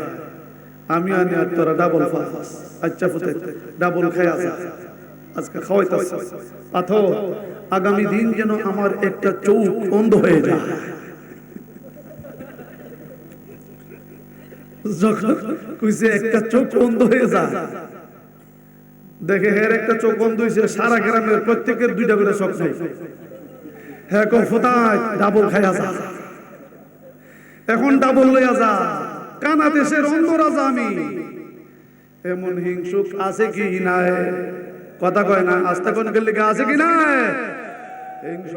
আমি আনি, আর তোরা ডাবল পাস। আচ্ছা ফুটাই ডাবল খাই আসা, আজকে খাওয়াইতাস। পাথর, আগামী দিন যেন আমার একটা চোখ বন্ধ হয়ে যায়। যখন কইছে একটা চোখ বন্ধ হয়ে যায়, দেখে হের একটা চোখ বন্ধ হয়েছে, সারা গ্রামের প্রত্যেকের 2টা করে চোখ নাই। হ্যাঁ কো ফোটায় ডাবল খাইয়া যা, এখন ডাবল লইয়া যা, কানা দেশের অন্ধ রাজা আমি। এমন হিংসুক আছে কি নাই? কথা কয় না, আস্তে কোন গেলে আছে কি নাই হিংস?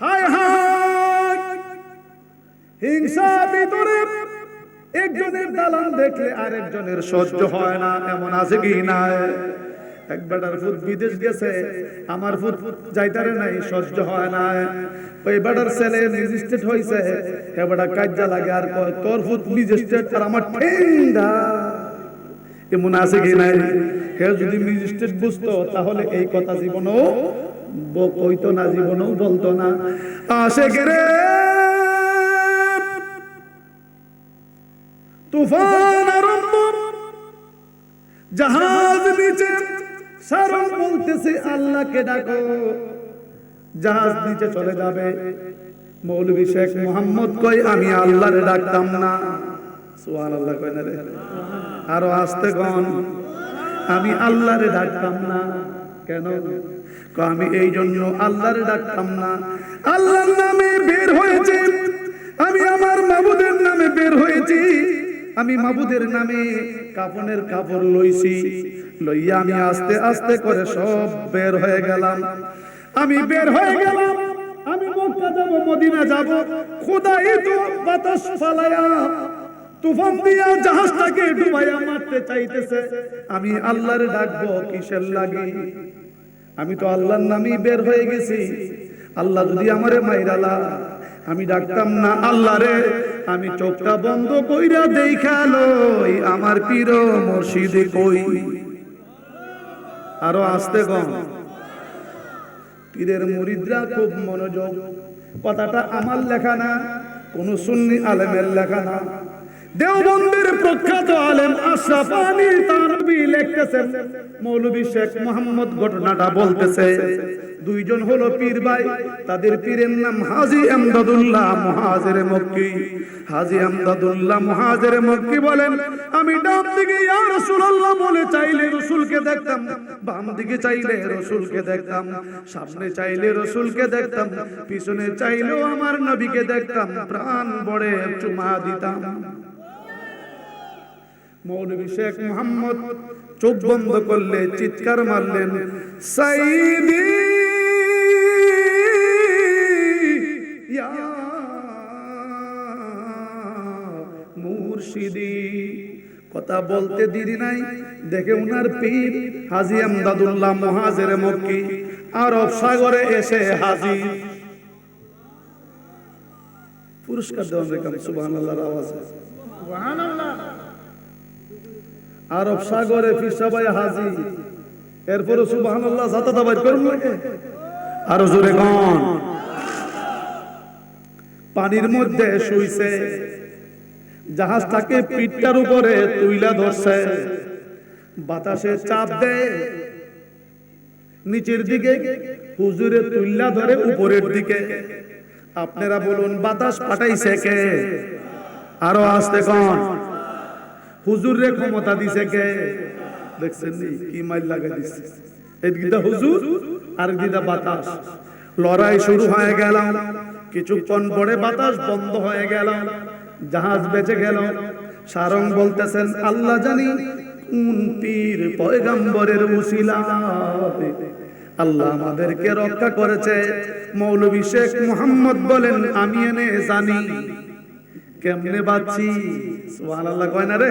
হায় হায়, হিংসা ভিতরে একজনের দালান দেখলে আরেকজনের সহ্য হয় না, এমন আছে কি নাই? এক বেটার ফুট বিদেশ গেছে, আমার ফুট যাইতারে নাই, সহ্য হয় না। ওই বেটার ছেলে ম্যাজিস্ট্রেট হইছে, এ বেটা কাজ্জা লাগে, আর কয় তোর ফুট ম্যাজিস্ট্রেট আর আমার ঠেঙ্গা, এমন আছে কি নাই? হে যদি ম্যাজিস্ট্রেট বুঝতো তাহলে এই কথা জীবনও কইতো না, জীবনও বলতো না। আসে গেরে তুফান আরম্ভ, জাহাজ নিচে, সারং বলতেছে আল্লাহকে ডাকো, জাহাজ নিচে চলে যাবে। মৌলভী শেখ মোহাম্মদ কয় আমি আল্লাহরে ডাকতাম না। সুবহানাল্লাহ কয় না রে, আরো আস্তে গন, আমি আল্লাহরে ডাকতাম না। কেন? আমি এই জন্য আল্লাহরে ডাকতাম না, আল্লাহর নামে বের হয়েছে, আমি আমার মাবুদের নামে বের হয়েছি, আমি মাবুদের নামে কাফনের কাপড় লইছি, লইয়া আমি আস্তে আস্তে করে সব বের হয়ে গেলাম। আমি বের হয়ে গেলাম, আমি মক্কা যাব, মদিনা যাব, খোদাই তো বাতাস ফালায়া তুফান দিয়া জাহাজটাকে ডুবাইয়া মারতে চাইতেছে, আমি আল্লাহরে ডাকবো কিসের লাগি? আমি তো আল্লাহর নামই বের হয়ে গেছি, আল্লাহ যদি আমারে মাইরালা, আমি ডাকতাম না আল্লাহরে, আমি চোখটা বন্ধ কইরা দেখা লই আমার পীর মুর্শিদ কই। আরো আস্তে গন, পীরের মুরিদরা খুব মনোযোগ, কথাটা আমার লেখা না, কোন সুন্নি আলেমের লেখা না, দেওবন্দের প্রখ্যাত আলেম আশরাফ আলী তানভী লিখতেছেন, মৌলভী শেখ মোহাম্মদ ঘটনাটা বলতেছে। দুইজন হলো পীর ভাই, তাদের পীরের নাম হাজী আমদাদুল্লাহ মুহাজিরে মক্কি। হাজী আমদাদুল্লাহ মুহাজিরে মক্কি বলেন, আমি ডান দিকে ইয়া রাসূলুল্লাহ বলে চাইলে রাসূলকে দেখতাম, বাম দিকে চাইলে রাসূলকে দেখতাম, সামনে চাইলে রাসূলকে দেখতাম, পিছনে চাইলেও আমার নবীকে দেখতাম, প্রাণ ভরে চুমা দিতাম। মৌলভী শেখ মোহাম্মদ চোখ বন্ধ করলে চিৎকার মারলেন, সাইদি ইয়া মুর্শিদি। কথা বলতে দেরি নাই, দেখে উনার পীর হাজী আমদাদুল্লাহ মুহাজিরে মক্কি আরব সাগরে এসে হাজির। পুরস্কার দেওয়া রেখাম সুবহানাল্লাহর আওয়াজে, সুবহানাল্লাহ। আরব সাগরে পীর সবাই হাজির, এরপরে সুবহানাল্লাহ জাতাতা বাইর করুন লাগে, আরো জোরে কোন। পানির মধ্যে শুইছে, জাহাজটাকে পিঠটার উপরে তুইলা ধরছে, বাতাসে চাপ দেয় নিচের দিকে, হুজুরে তুইলা ধরে উপরের দিকে। আপনারা বলুন বাতাস পাঠাইছে কে? আরো আস্তে কোন। হুজুরে ক্ষমতা দিছে কে? দেখছেন কি মাইল লাগাই দিছে, একদিকে হুজুর আর একদিকে বাতাস। লড়াই শুরু হয়ে গেল, কিছুক্ষণ পরে বাতাস বন্ধ হয়ে গেল, জাহাজ বেঁচে গেল। সারং বলতেছেন, আল্লাহ জানি কোন পীর পয়গম্বরের উসিলায় আল্লাহ আমাদেরকে রক্ষা করেছে। মৌলভী শেখ মোহাম্মদ বলেন, আমি এনে জানি কেমনে বাঁচি। সুবহানাল্লাহ কয় না রে,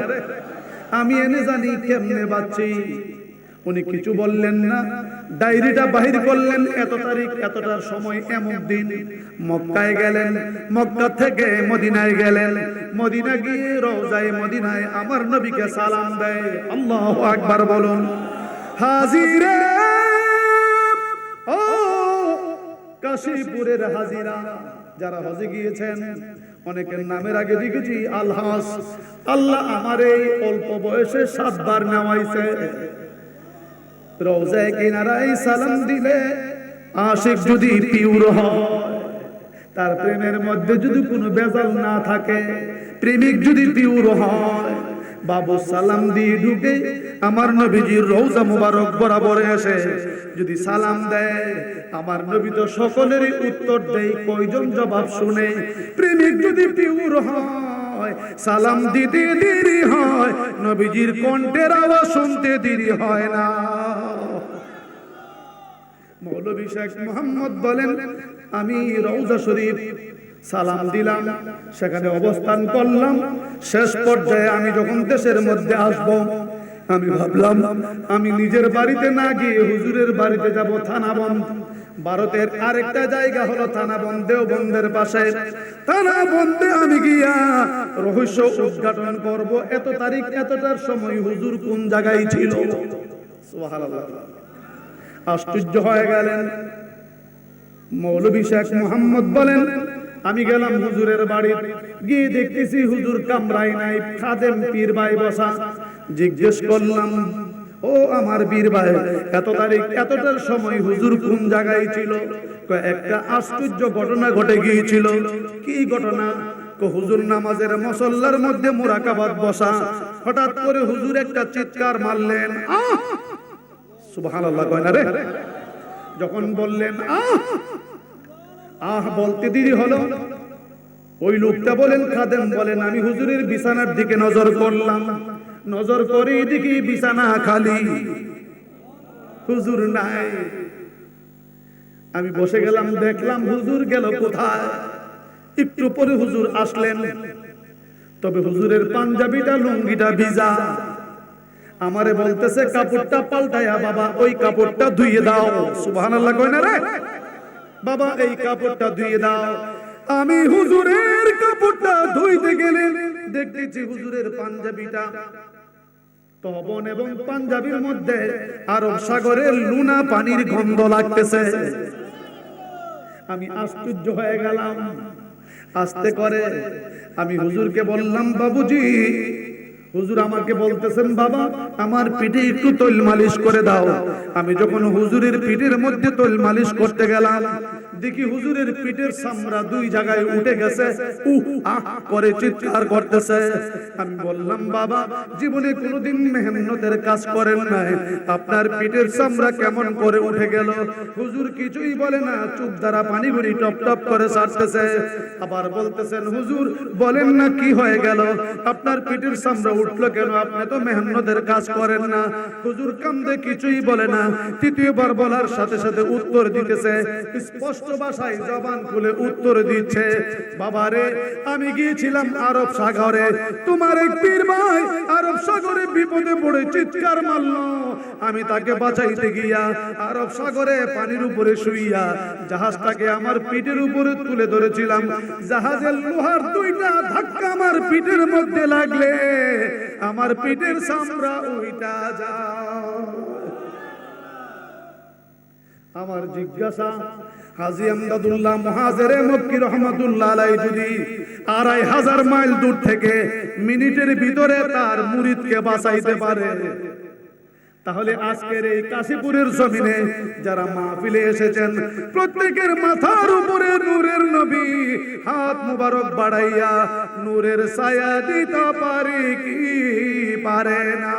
আমি এনে জানি কেমনে বাঁচি। উনি কিছু বললেন না, ডায়েরিটা বাহির করলেন, এত তারিখ এতটার সময় এমন দিন মক্কায় গেলেন, মক্কা থেকে মদিনায় গেলেন, মদিনা গিয়ে রওজায়ে মদিনায় আমার নবীকে সালাম দেয়। আল্লাহু আকবার বলুন। হাজিরে ও কাশীপুরের হাজিরা, যারা হজে গিয়েছেন অনেকের নামের আগে দেখেছি আলহাস। আল্লাহ আমার এই অল্প বয়সে 7 বার নেওয়াইছে। রওজায়ে কিনারায় সালাম দিলে আশিক যদি পিওর হয়, তার প্রেমের মধ্যে যদি কোনো বেজাল না থাকে, প্রেমিক যদি পিওর হয়, বাবু সালাম দিয়ে ঢুকে আমার নবীজির রওজা মুবারক বরাবর এসে যদি সালাম দেয়, আমার নবী তো সকলেরই উত্তর দেয়, কয়জন জবাব শুনে। প্রেমিক যদি পিওর হয়, সালাম দিতে দেরি হয়, নবীজির কণ্ঠের আওয়াজ শুনতে দেরি হয় না। মৌলভী শেখ মোহাম্মদ বলেন, আমি রওজা শরীফ সালাম দিলাম, সেখানে অবস্থান করলাম। শেষ পর্যায়ে আমি যখন দেশের মধ্যে আসব, আমি ভাবলাম আমি নিজের বাড়িতে না গিয়ে হুজুরের বাড়িতে যাব। থানাবন্দ, ভারতের আরেকটা জায়গা হলো থানাবন্দ, দেওবন্দের পাশে। থানাবন্দে আমি গিয়া রহস্য উদ্ঘাটন করব, এত তারিখ এতটার সময় হুজুর কোন জায়গায় ছিল। সুবহানাল্লাহ। আশ্চর্য হয়ে গেলেন। মৌলভী শেখ মোহাম্মদ বলেন, আমি গেলাম হুজুরের বাড়ি, গিয়ে দেখতেছি হুজুর কামরায় নাই, খাদেম পীর ভাই বসা। জিজ্ঞেস করলাম ও আমার বীর ভাই, এত তারিখ এতটার সময় হুজুর কোন জায়গায় ছিল? একটা আশ্চর্য ঘটনা ঘটে গিয়েছিল। কি ঘটনা? হুজুর নামাজের মুসল্লার মধ্যে মুরাকাবাত বসা, হঠাৎ করে হুজুর একটা চিৎকার মারলেন, আহ! সুবহানাল্লাহ কয় না রে? যখন বললেন আহ, আহ বলতে দেরি হলো, ওই লোকটা বলেন, খাদেম বলেন, আমি হুজুরের বিছানার দিকে নজর করলাম, নজর করে দেখি বিছানা খালি, হুজুর নাই। আমি বসে গেলাম, দেখলাম হুজুর গেল কোথায়। একটু পরে হুজুর আসলেন, তবে হুজুরের পাঞ্জাবিটা লুঙ্গিটা ভিজা। আমারে বলতেছে, কাপড়টা পাল্টায়া বাবা ওই কাপড়টা ধুইয়ে দাও। সুবহানাল্লাহ কয় না রে? বাবা এই কাপড়টা ধুইয়ে দাও। আমি হুজুরের কাপড়টা ধুইতে গেলে দেখতেছি হুজুরের পাঞ্জাবিটা তবন এবং পাঞ্জাবির মধ্যে আরব সাগরের লুনা পানির গন্ধ লাগতেছে। আমি আশ্চর্য হয়ে গেলাম। আস্তে করে আমি হুজুরকে বললাম, বাবুজি, হুজুর আমাকে বলতেছেন বাবা আমার পিঠে একটু তৈল মালিশ করে দাও। আমি যখন হুজুরের পিঠের মধ্যে তৈল মালিশ করতে গেলাম, দেখি হুজুরের পিঠের চামড়া দুই জায়গায় উঠে গেছে, উহ আহ করে চিৎকার করতেছে। আমি বললাম, বাবা জীবনে কোনোদিন মেহনতের কাজ করেন নাই, আপনার পিঠের চামড়া কেমন করে উঠে গেল? হুজুর কিছুই বলে না, চুপ দ্বারা পানি ভরি টপ টপ করে ছাড়তেছে। আবার বলতেছেন, হুজুর বলেন না কি হয়ে গেল, আপনার পিঠের চামড়া উঠলো কেন? আপনি তো মেহনতের কাজ করেন না। হুজুর কান্দে কিছুই বলে না। তৃতীয়বার বলার সাথে সাথে উত্তর দিতেছে, স্পষ্ট ভাষায় জবান খুলে উত্তর দিচ্ছে, বাবারে আমি গিয়েছিলাম আরব সাগরে, তোমার এক পীর ভাই আরব সাগরে বিপদে পড়ে চিৎকার মারলো, আমি তাকে বাঁচাইতে গিয়া আরব সাগরে পানির উপরে শুইয়া জাহাজটাকে আমার পিঠের উপরে তুলে ধরেছিলাম। জাহাজের লোহার দুইটা ধাক্কা আমার পিঠের মধ্যে লাগলে আমার পিঠের চামড়া উইটা যায়। আমার জিজ্ঞাসা, হাজী আমদাদুল্লাহ মুহাজিরে মক্কি রহমাতুল্লাহ আলাইহি যদি ২৫০০ মাইল দূর থেকে মিনিটের ভিতরে তার মুরিদকে বাঁচাইতে পারে, তাহলে আজকের এই কাশীপুরের জমিনে যারা মাহফিলে এসেছেন প্রত্যেকের মাথার উপরে নূরের নবী হাত মুবারক বাড়াইয়া নূরের ছায়া দিতে পারে কি পারে না?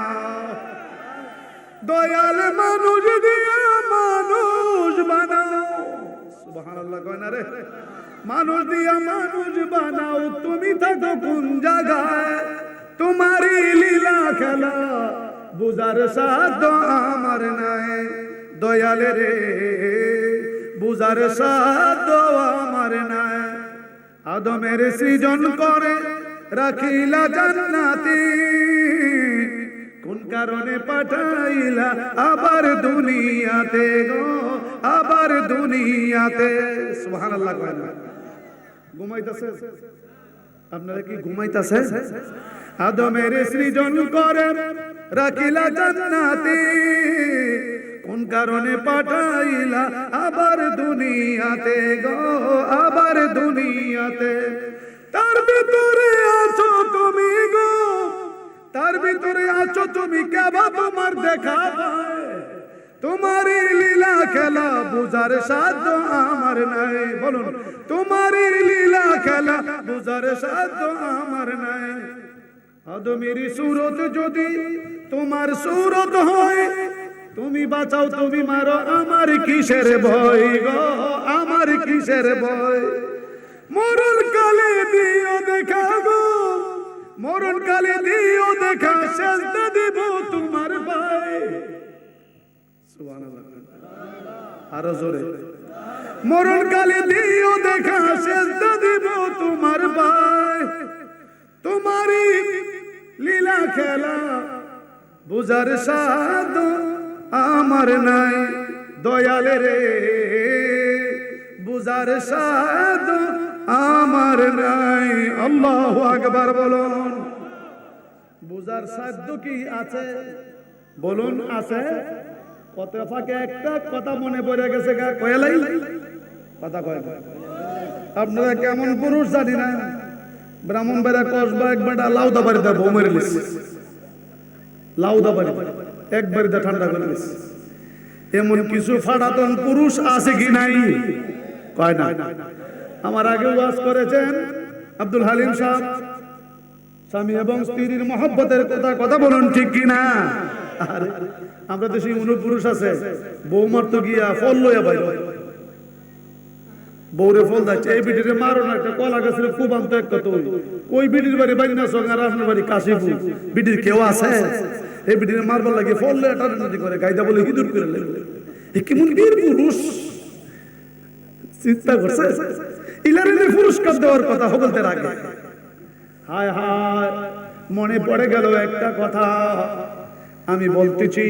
দয়াল মানুষ দিয়া মানুষ বানাও। সুবহানাল্লাহ কয় না রে? মানুষ দিয়া মানুষ বানাও, তুমি থাকো কোন জায়গায়? তোমারই লীলা খেলা বুঝার সাধ্য আমার নাই, দয়ালে রে বুঝার সাধ্য আমার নাই। আদমের সৃজন করে রাখিলা জান্নাতে, কোন কারণে পাঠাইলা আবার দুনিয়াতে গো, আবার দুনিয়াতে? সুবহানাল্লাহ কয় না? ঘুমাইতেছে? আপনারা কি ঘুমাইতেছে? আদমের সৃজন করে রাখিলা জান্নাতে, কোন কারণে পাঠাইলা আবার দুনিয়াতে গো, আবার দুনিয়াতে? তার ভিতরে আছো তুমি গো, তার ভিতরে আছো তুমি, কেবা তোমার দেখা পায়? তোমারই লীলা খেলা বুঝার সাধ্য আমার নাই। বলুন, তোমারই লীলা খেলা বুঝার সাধ্য আমার নাই। আদমের সুরত যদি তোমার সুরত হয়, তুমি বাঁচাও তুমি মারো, আমার কিসের ভয় গো, আমার কিসের ভয়? মরণ কালে দিও দেখা গো, মরণ কালে দিও দেখা, সেজদা দিব তোমার ভাই। সুবহানাল্লাহ, আরো জোরে। মরণ কালে দিও দেখা, সেজদা দিব তোমার ভাই। তোমারই লীলা খেলা বুঝার সাধ্য আমার নাই, দয়ালে রে বুঝার সাধ্য আমার নাই। আল্লাহু আকবার বলুন। বুঝার সাধ্য কি আছে? বলুন আছে? কত ফাঁকে একটা কথা মনে পড়ে গেছে, কয়লাই কথা কয়। আপনারা কেমন পুরুষ জানি না, ব্রাহ্মণবাড়িয়া কসবা একবার লাউদা বাড়িতে বউ মেরে লিখছে, লাউদা বাড়ি একবারে তা ঠান্ডা করে দিচ্ছে। এমন কিছু ফাটাতন পুরুষ আছে কি নাই? কয় না। আমার আগে ওয়াজ করেছেন আব্দুল হালিম সাহেব, স্বামী এবং স্ত্রীর মহব্বতের কথা বলুন ঠিক কিনা? আরে আমরা দেশে অনেক পুরুষ আছে, বউ মারতো গিয়া ফল লইয়া বাইর, বউরে ফল যাচ্ছে, এই বিটিরে মারো না, একটা কলা গাছের খুব আনতো এক কত, ওই বিটির বাড়ি বাড়ি না সঙ্গে আর আপনার বাড়ি কাশিপুর, বিটির কেউ আছে? এই বিটিরে মারবার লাগে ফল লইয়া টানাটানি করে, গাইদা বলে হিদুর করে লাগবে। কেমন বীর পুরুষ, চিন্তা করছে? ইলারের পুরস্কার দেওয়ার কথা হবলতে আগে হায় হায় মনে পড়ে গেল একটা কথা আমি বলতেছি।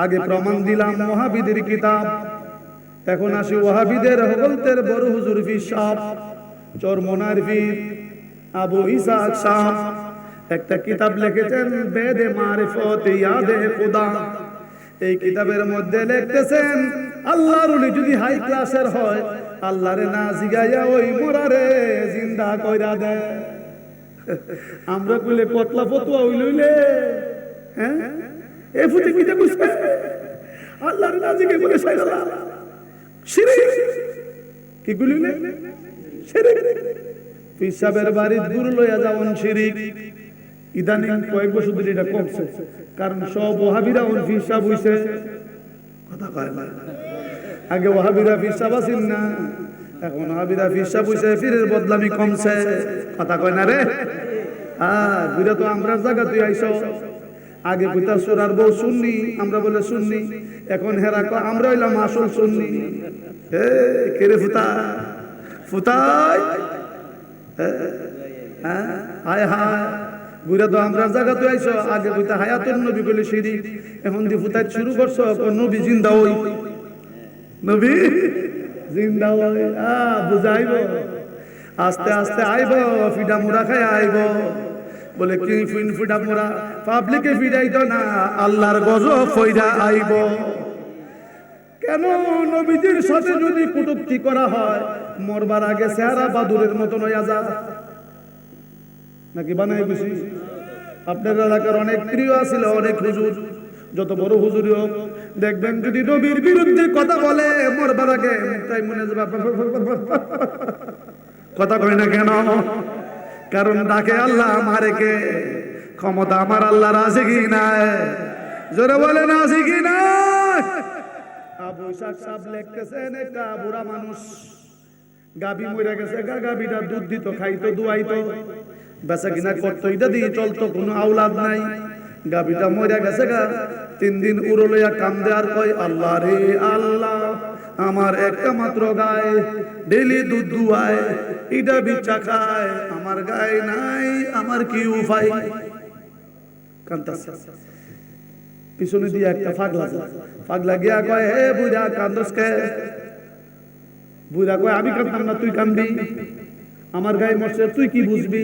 আগে প্রমাণ দিলাম ওয়াহাবিদের কিতাব, এখন আসি ওয়াহাবিদের হগলতের বড় হুজুর পীর সাহেব চরমনার পীর আবু ইসহাক সাহেব একটা কিতাব লিখেছেন বেদে মারিফত ইয়াদে খুদা। এই কিতাবের মধ্যে লিখতেছেন আল্লাহর ওলি যদি হাই ক্লাসের হয়, আল্লাহরে না জিগাইয়া ওই মোরারে জিন্দা কইরা দেয়। আমরা কইলে পতলা ফতুয়া হইলে, হ্যাঁ এই ফুটি কিতে বুঝবে? আল্লাহরে না জিগাই বলে সাইরালা শিরিক কি কইলে শিরিক। পীর সাহেবের বাড়ির গুরু লইয়া যাওন শিরিক। ইদানিং কয়েক বছর ধরে এটা কমছে, কারণ সব ওয়াহাবিরা ওন পীর সাহেব হইছে। কথা কয় না, আগে ওয়াহাবিরা পীর সাহেব আছেন না, এখন ওয়াহাবিরা পীর সাহেব হইছে, পীরের বদলামি কমছে। কথা কয় না রে? বুড়া তো আমরা জায়গা তুই আইছো। আগে কইতা সুরার বউ সুন্নি, আমরা বলে সুন্নি, এখন হেরা কয় আমরা হইলাম আসল সুন্নি। এ কেরে ফুতা ফুতাই, হ্যাঁ হায় হায় বুড়া তো আমরা জায়গা তুই আইছো। আগে কইতা হায়াতুন নবী বলে শিরিক, এখন দি ফুতাই শুরু করছো নবী জিন্দা হই, নবী জিন্দা হই। বুঝাইব আস্তে আস্তে আইব, ফিডা মুড়া খাই আইব। বলে কি ফিডা মুড়া পাবলিকে ফিডাইতো না, আল্লাহর গজব ফইরা আইব। কেন নবীজির সাথে যদি কটূক্তি করা হয়, মরবার আগে চেহারা বাদুরের মতন হইয়া যা নাকি বানাই বুঝি? আপনার এলাকার অনেক প্রিয় আছিল, অনেক হুজুর, যত বড় হুজুরই হোক, দেখবেন যদি নবীর বিরুদ্ধে কথা বলে, মরবার আগে তাই মনে যাবে কথা কয় না কেন? কারণ ডাকে আল্লাহ আমারে কে, ক্ষমতা আমার আল্লাহর আছে কি নাই? জোরে বলেন আছে কি নাই? আবু ইসহাক সাহেব লিখতেছেন একটা বুড়া মানুষ, গাবি মরে গেছে, গাবিটা দুধ দিত, খাইতো, দুয়াইতো, বেচা কিনা করতো, এটা দিয়ে চলতো, কোনো আওলাদ নাই। গাবিটা মরে গেছে গা, 3 দিন উড়ো লইয়া কান্দে আর কয় আল্লাহ রে আল্লাহ, আমার একটা মাত্র গায়ে ডেলি দুধ দুয়ায়, এটা বিচ্ছা খায়, আমার গায়ে নাই, আমার কি উপায়? কান্দাছে। পিছনে দিয়ে একটা পাগলা গিয়া কয় হে বুড়া কান্দস কে? বুড়া কয় আমি কান্দতাম না, তুই কান্দবি, আমার গায়ে মরছে, তুই কি বুঝবি?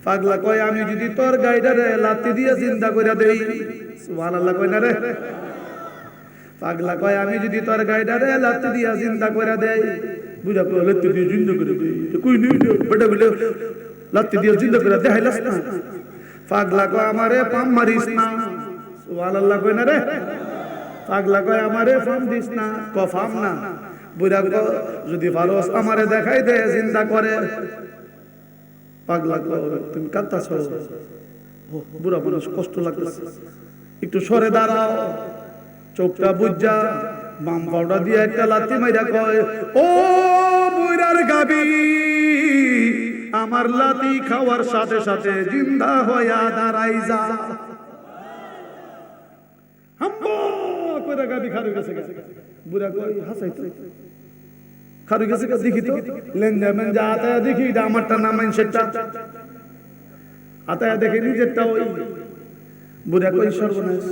পাগলা কয় আমি যদি তোর গাইডারে লাত্তি দিয়ে চিন্তা করে দেই, সুবহানাল্লাহ কয় না রে? পাগলা কয় আমি যদি তোর গাইডারে লাত্তি দিয়ে চিন্তা করে দেই, বুঝা কয় লাত্তি দিয়ে চিন্তা করে দেই, কই নি বেটা বলে লাত্তি দিয়ে চিন্তা করে দেখাইলাস না? পাগলা কয় আমারে পাম মারিস না, সুবহানাল্লাহ কয় না রে? পাগলা কয় আমারে ফাম দিস না, কফাম না। বুড়া কয় যদি ফারস আমারে দেখাই দে চিন্তা করে। পাগলা কয় তুমি কাঁদতাছ? বুড়া মানুষ কষ্ট লাগতেছে, একটু সরে দাঁড়াও। চোখটা বুঝা বাম পাউডার দিয়ে একটা লাথি মাইরা কয় ও বুড়ার গাবি, আমার লাথি খাওয়ার সাথে সাথে জিন্দা হইয়া দাঁড়াই যা। হাম্বা কইরা গাবি খারু গেছে। বুড়া কয় হাসাইতো, খারু গেছে দেখি তো, লেনদেন যা আতায়া দেখি, এটা আমারটা না মাইনসেরটা, আতায়া দেখে নিজেরটা ওই। বুড়া কই সর্বনাশ,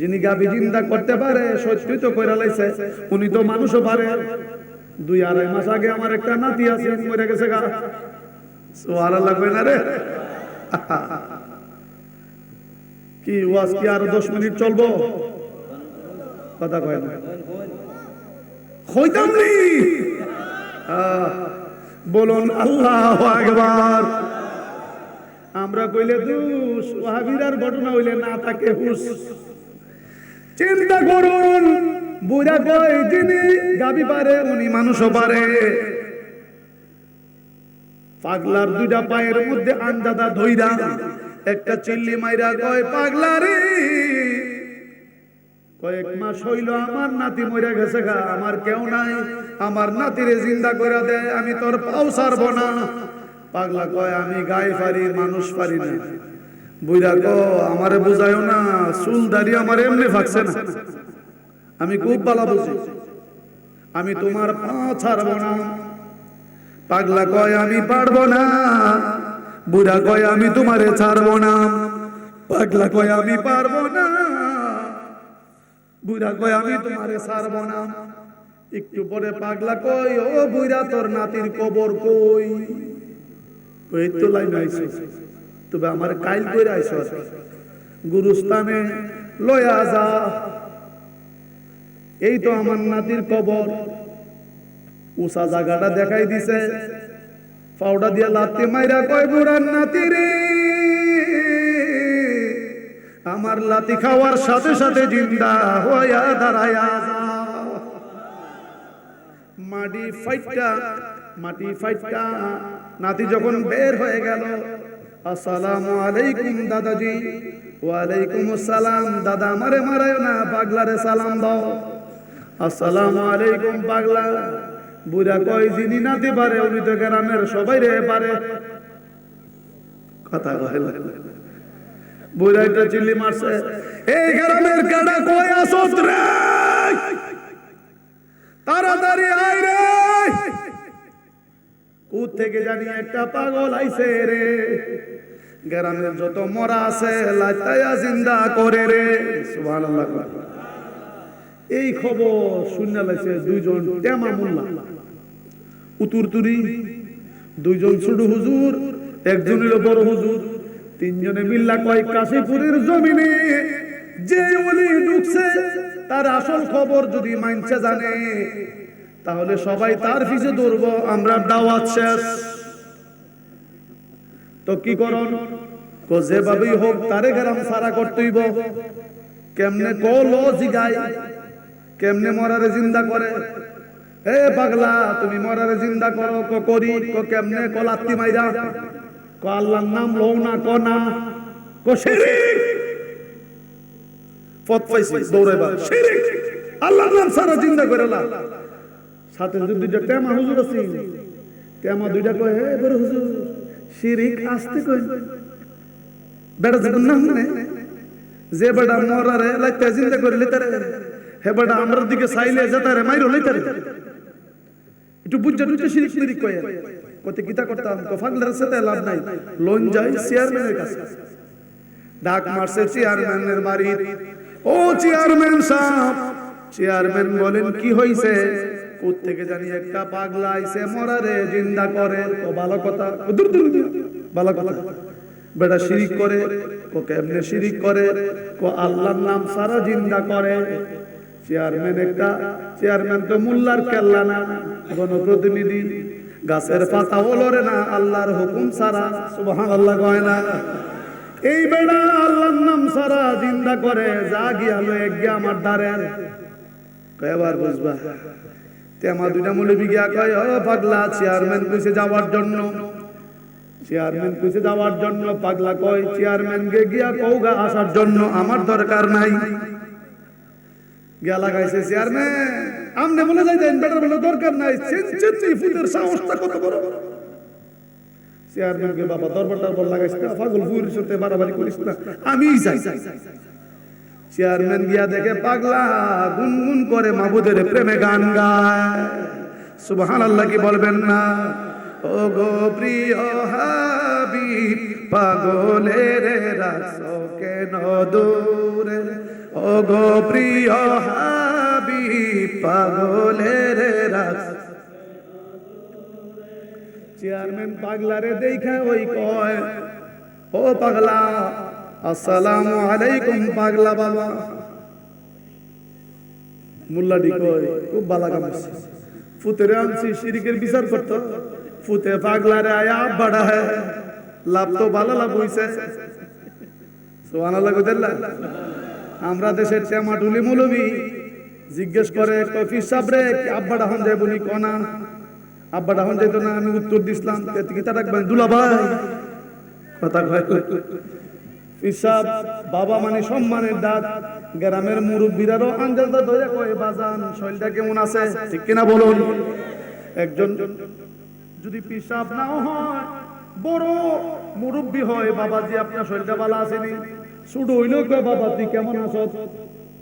যিনি গাবি জিন্দা করতে পারে সত্যি তো কইরা লাইছে, উনি তো মানুষও পারে। 2-2.5 মাস আগে আমার একটা নাতি আছে, মরে গেছে গা, সুবহানাল্লাহ কই না রে? কি ওয়াজ কি আরো 10 মিনিট চলবো? কথা কয় না, হইতাম নি। বলুন আল্লাহু আকবার। আমরা কইলে দুস, ওয়াহাবিরার ঘটনা হইলে না থাকে হুস। চিন্তা করুন, বুড়া কয় যিনি গাবি পারে উনি মানুষও পারে। পাগলার দুইটা পায়ের মধ্যে আন্দাদা ধইরা একটা চিল্লি মাইরা কয়, পাগলা রে কয়েক মাস হইল আমার নাতি মরে গেছে গা, আমার কেউ নাই, আমার নাতিরে জিন্দা করে দে, আমি তোর পাও ছাড়বো না। পাগলা কয়, আমি গায়ে পারি, মানুষ পারি না। বুইরা কো, আমারে বুঝাইও না, চুল দাড়ি আমার এমনি ফাঁকছে না, আমি খুব ভালো বুঝি, আমি তোমার পা ছাড়বো না। পাগলা কয়, আমি পারবো না। বুড়া কয়, আমি তোমারে ছাড়বো না। পাগলা কয়, আমি পারবো না। বুড়া কয়, আমি তোমারে ছাড়বো না। একটু পরে পাগলা কয়, ও বুড়া, তোর নাতির কবর কই? ওই তো লাইন আইছে, তবে আমার কাইল কইরা আইছো, গুরুস্থানে লয়া যা, এই তো আমার নাতির কবর। উষা জায়গাটা দেখাই দিছে, পাউডা দিয়া লাত্তি মাইরা কয়, বুড়ার নাতি রে, আমার লাতি খাওয়ার সাথে সাথে জিন্দা হইয়া দাঁড়ায়া যা। মাটি ফাইটটা নাতি যখন বের হয়ে গেল, আসসালামু আলাইকুম দাদাজি। ওয়ালাইকুম আসসালাম। দাদা আমারে মারায় না, পাগলারে সালাম দাও। আসসালামু আলাইকুম পাগলা। বুড়া কয়, যিনি নাতি পারে উনি তো গ্রামের সবাই রে পারে। কথা কয়, বুড়া একটা চিল্লি মারছে, এই গ্রামের কাটা কই আসত রে, তাড়াতাড়ি আয় রে। কোথ থেকে জানি একটা পাগল আইছে রে, গ্রামের যত মরা আছে লাইতায়া জিন্দা করে রে। সুবহানাল্লাহ। এই খবর শুনে লাইছে দুইজন টেমা মোল্লা, উতুরতুরি, দুইজন ছোট হুজুর, একজন হলো বড় হুজুর। তিনজনে মিল্লা কয়, কাশীপুরের জমিনে যে ওলি ঢুকছে তার আসল খবর যদি মাইনছে জানে, তাহলে সবাই তার পিছে দৌড়বো, আমরা দাওয়াত শেষ। তো কি করন? যেভাবেই হোক তারে গ্রাম সারা করতেইব। কেমনে কল জিগায়, কেমনে মরারে জিন্দা করে। এ পাগলা, তুমি মরারে জিন্দা করো? করি। কেমনে? লাত্তি মাইরা। আল্লাহর নাম লও না, না শিরিক। পথ পাইছি দৌড়াইবা, শিরিক, আল্লাহর নাম সারা জিন্দা করে না। সাথে দুইটা টেমা হুজুর আছে, টেমা দুইটা কয়, হে বড় হুজুর, শিরিক আসতে কই। বেড়া যখন না শুনে, যে বেড়া মরারে লাইতে জিন্দা করে লিতারে, হে বেড়া আমরার দিকে চাইলে যেতারে মাইরো লিতারে। একটু বুঝা টুঝা শিরিক মিরিক কয়, কত কিতা করতাম, কফাগলার সাথে লাভ নাই, লোন যাই চেয়ারম্যানের কাছে। ডাক মারছে চেয়ারম্যানের বাড়ি। ও চেয়ারম্যান সাহেব। চেয়ারম্যান বলেন, কি হইছে? কোথ থেকে জানি একটা পাগলা আইছে, মরারে জিন্দা করে। ভালো কথা, দূর দূর ভালো কথা। বেটা শিরিক করে। কেমনে শিরিক করে? আল্লাহর নাম সারা জিন্দা করে। চেয়ারম্যান তো মোল্লার কেল্লা না, জনপ্রতিনিধি। গাছের পাতা ওলরে না আল্লাহর হুকুম সারা। সুবহানাল্লাহ কয় না? এই বেড়া আল্লাহর নাম সারা জিন্দা করে। যা গিয়া লয়ে গিয়া আমার দ্বারের। কয়বার বুঝবা? তেমা দুইটা মৌলবি গিয়া কয়, ও পাগলা, চেয়ারম্যান কইছে যাওয়ার জন্য। চেয়ারম্যান কইছে যাওয়ার জন্য। পাগলা কয়, চেয়ারম্যান কে গিয়া কওগা আসার জন্য, আমার দরকার নাই। গিয়া লাগাইছে চেয়ারম্যান, আমনে বলে যাইতেন, বেটার বলে দরকার নাই। চেঁচে ফুটের সাহসটা কত বড়। চেয়ারম্যানকে, বাবা দরবারটার বল লাগাইছে না, পাগল ফুরির সাথে বাড়াবাড়ি করিস না, আমিই যাই। চেয়ারম্যান গিয়া দেখে পাগলা গুনগুন করে মাবুদের প্রেমে গান গায়। সুবহানাল্লাহ কি বলবেন না? ও গো প্রিয় হাবিব, পাগলের রাখছো কেন দূরে? ও গো প্রিয় হাবিব, পাগলের রাখছো। চেয়ারম্যান পাগলারে দেখা ওই কয়, ও পাগলা, আসসালামু আলাইকুম। পাগলা বাবা। মোল্লাটি কয়, খুব ভালো কাম হইছে, ফুতেরে আনছি শিরিকের বিচার করত। ফুতে পাগলারে আয়া বাড়া হ্যাঁ, লাভ তো ভালো লাভ হইছে, সুবহানাল্লাহ কইতেল্লা। আমরা দেশের টেমাটুলি মৌলবি জিজ্ঞেস করে কফি সাবরে আব্বাটা হন যাইব নি কনা, আব্বাটা হন যাইতো না, আমি উত্তর দিছিলাম কিতা রাখবেন দুলা ভাই, কথা কয় পিসাব বাবা মানে সম্মানের ডাক। গ্রামের মুরব্বীরাও আঞ্জালটা ধরে কয় বাজান শরীরটা কেমন আছে, ঠিক কিনা বলুন। একজন যদি পিসাব নাও হয়, বড় মুরব্বী হয়, বাবাজি আপনার শরীরটা ভালো আসেনি, ছোট হইলেও কয় বাবা তুই কেমন আছ,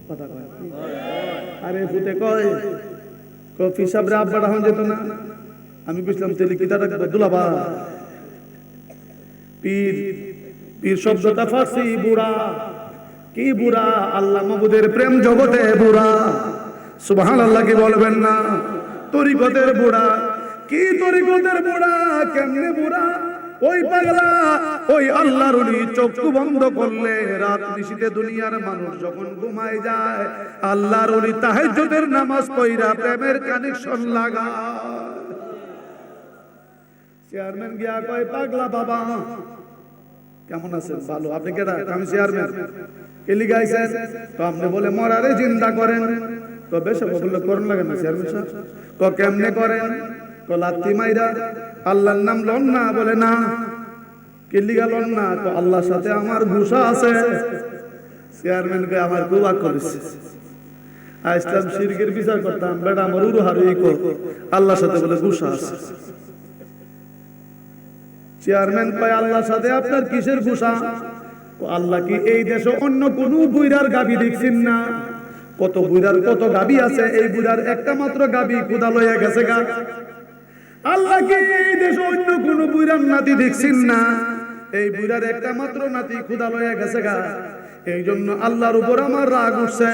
কথা কয়। আরে ফুটে কয় পিসাবরে আব্বাটা হন যেত না, আমি বুঝলাম তেলি কিতা রাখবো দুলা ভাই। পীর, পীর শব্দটা ফার্সি বুড়া, কি বুড়া, আল্লাহ মাবুদের প্রেম জগতে বুড়া, সুবহানাল্লাহ কি বলবেন না। তরিকতের বুড়া, কি তরিকতের বুড়া, কেমনে বুড়া, ওই পাগলা ওই আল্লাহর ওলি চক্ষু বন্ধ করলে রাত নিশিতে দুনিয়ার মানুষ যখন ঘুমায় যায়, আল্লাহর ওলি তাহাজ্জুদের নামাজ পড়া প্রেমের কানেকশন লাগায়। চেয়ারম্যান গিয়া কয় পাগলা বাবা কেমন আছেন, ভালো, আপনি কেডা, আমি চেয়ারম্যান, এলি গাইছেন, তো আপনি বলে মরারে জিন্দা করেন, তো বেশ বললে করুন লাগে না চেয়ারম্যান সাহেব, তো কেমনে করেন, তো লাত্তি মাইরা, আল্লাহর নাম লন না, বলে না, কেলিগা লন না, তো আল্লাহর সাথে আমার গুসা আছে। চেয়ারম্যানকে আমার খুব আগ করেছে, ইসলাম শিরকের বিচার করতাম, বেটা আমার উরু হারুই কর, আল্লাহর সাথে বলে গুসা আছে। চেয়ারম্যান কয় আল্লাহর সাথে আপনার কিসের গুসা, আল্লাহ কি এই দেশে অন্য কোন বুইরার গাবি দেখছেন না, কত বুইরার কত গাবি আছে, এই বুইরার একটা মাত্র গাবি খুদা লইয়া গেছে গা। আল্লাহ কি এই দেশে অন্য কোন বুইরার নাতি দেখছেন না, এই বুইরার একটা মাত্র নাতি খুদা লইয়া গেছে গা। এই জন্য আল্লাহর উপর আমার রাগ উঠছে,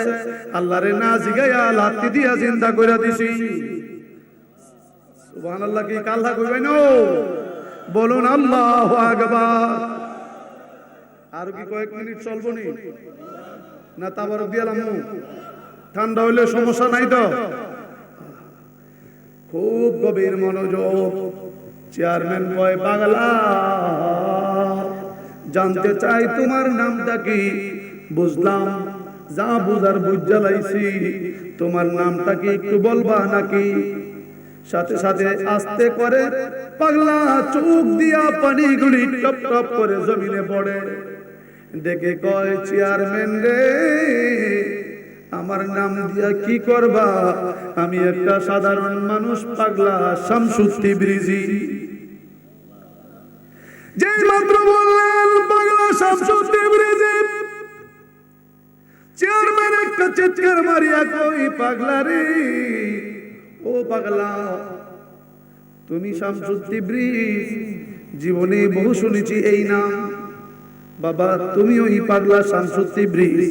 আল্লাহরে না জিগাইয়া লাত্তি দিয়া জিন্দা কইরা দিছি। সুবহানাল্লাহ কি কাল্লা কইবেন ও, বলুন আল্লাহু আকবার। আর কি কয়েক মিনিট চলবো নি না, তাবারক দিয়ালাম, ঠান্ডা হইলে সমস্যা নাই তো। খুব গভীর মনোযোগ। চেয়ারম্যান কয় পাগলা জানতে চাই তোমার নামটা কি, বুঝলাম যা বুঝার বুঝা লাইছি, তোমার নামটা কি একটু বলবা নাকি। সাথে সাথে আস্তে করে পাগলা চোখ দিয়া পানিগুলি টপ টপ করে জমিনে পড়ে, দেখে কয় চেয়ারম্যান রে আমার নাম দিয়া কি করবা, আমি একটা সাধারণ মানুষ, পাগলা শামসুদ্দিন ব্রিজি। যেই মাত্র বললেন পাগলা শামসুদ্দিন ব্রিজি, চেয়ারম্যান একটা চিৎকার মারিয়া কই পাগলা রে, ও পাগলা তুমি শামসুদ্দিন ব্রিজ, জীবনে বহু শুনেছি এই নাম, বাবা তুমি ওই পাগলা শামসুদ্দিন ব্রিজ,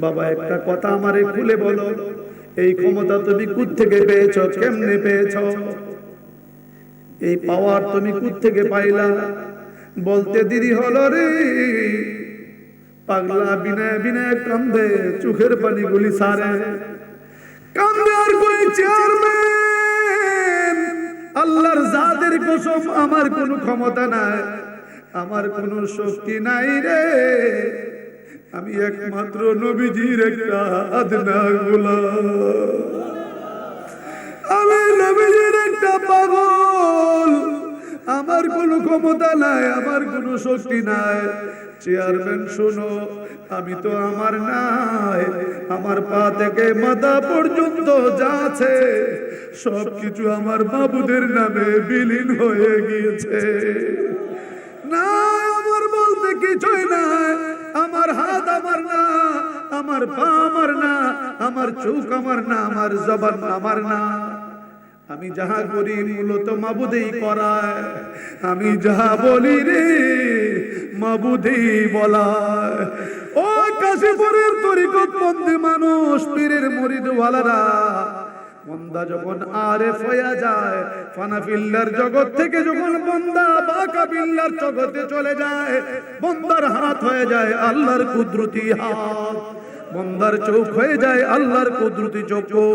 বাবা একটা কথা আমারে খুলে বলো, এই ক্ষমতা তুমি কোত্থেকে পেয়েছো, কেমনে পেয়েছো, এই পাওয়ার তুমি কোত্থেকে পাইলা। বলতে দেরি হলো রে, পাগলা বিনয় বিনয় কান্দে, চোখের পানি গুলি সারে কান্দে আর কই চেয়ারম্যান আল্লাহর জাতের কসম আমার কোনো ক্ষমতা নাই, আমার কোনো শক্তি নাই রে, আমি একমাত্র নবীজির একটা আদনা গোলাম, আমি নবীজির একটা পাগল, আমার কোনো ক্ষমতা নাই, আমার কোনো শক্তি নাই। চেয়ারম্যান শোনো, আমি তো আমার নাই, আমার পা থেকে মাথা পর্যন্ত যা আছে সবকিছু আমার মাবুদের নামে বিলীন হয়ে গিয়েছে, না আমার বলতে কিছুই নাই, আমার হাত আমার না, আমার পা আমার না, আমার চোখ আমার না, আমার জবান আমার না, আমি যাহা করি মূলত মাবুদেই করায়, আমি যাহা বলি রে মাবুদেই বলায়। ও কাশীপুরের তরিকত বন্দী মানুষ, পীরের মুরিদ ওয়ালারা, বন্দা যখন আরেফ হয়ে যায়, ফানাফিল্লার জগৎ থেকে যখন বন্দা বাকা বিল্লার জগতে চলে যায়, বন্দার হাত হয়ে যায় আল্লাহর কুদরতি হাত, বন্দার চোখ হয়ে যায় আল্লাহর কুদরতি চক্ষু,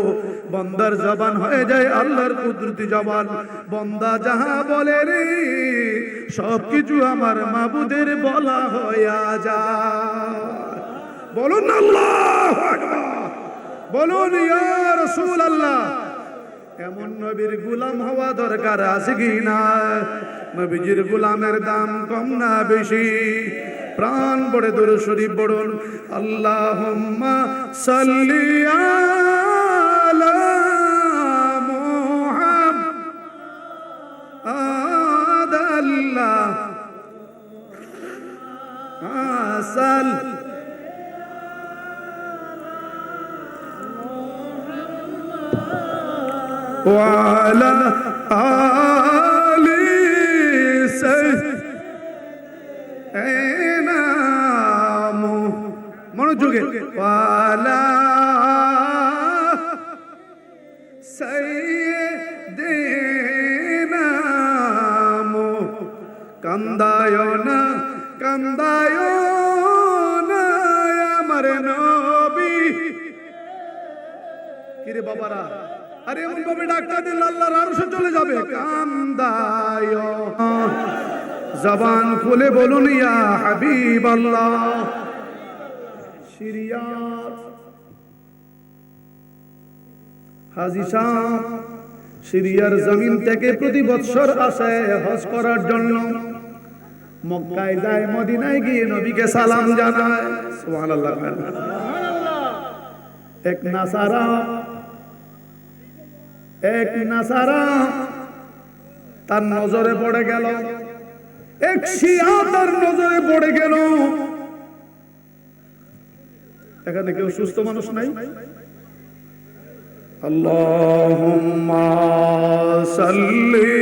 বন্দার জবান হয়ে যায় আল্লাহর কুদরতি জবান। বন্দা যাহা বলে রে সবকিছু আমার মাবুদের বলা হইয়া যায়। বলুন আল্লাহু আকবার, বলুন ইয়া রাসূলুল্লাহ। এমন নবীর গোলাম হওয়া দরকার আছে কি না? নবীজির গোলামের দাম কম না বেশি? প্রাণ পড়ে দরুদ শরীফ পড়ুন। আল্লাহুম্মা সাল্লি আলা মুহাম্মাদ আল্লাহ সাল ওয়ালা আলি সাইয়্যিদিনা মনোযোগে ওয়ালা সাইয়্যিদিনা কান্দায় না কান্দায় না আমার নবী। কিরে বাবারা, আরে এমন ভাবে ডাক্তার দিল আল্লাহর আরশে চলে যাবে। কান্দায় জবান খুলে বলুন ইয়া হাবিবাল্লাহ। সিরিয়াত হাজী সাহেব সিরিয়ার জমিন থেকে প্রতি বছর আসে হজ করার জন্য। মক্কায় যায়, মদিনায় গিয়ে নবীকে সালাম জানায়। সুবহানাল্লাহ। এক নাসারা তার নজরে পড়ে গেল, এক শিয়া তার নজরে পড়ে গেল। এখানে কেউ সুস্থ মানুষ নাই? আল্লাহুম্মা সাল্লি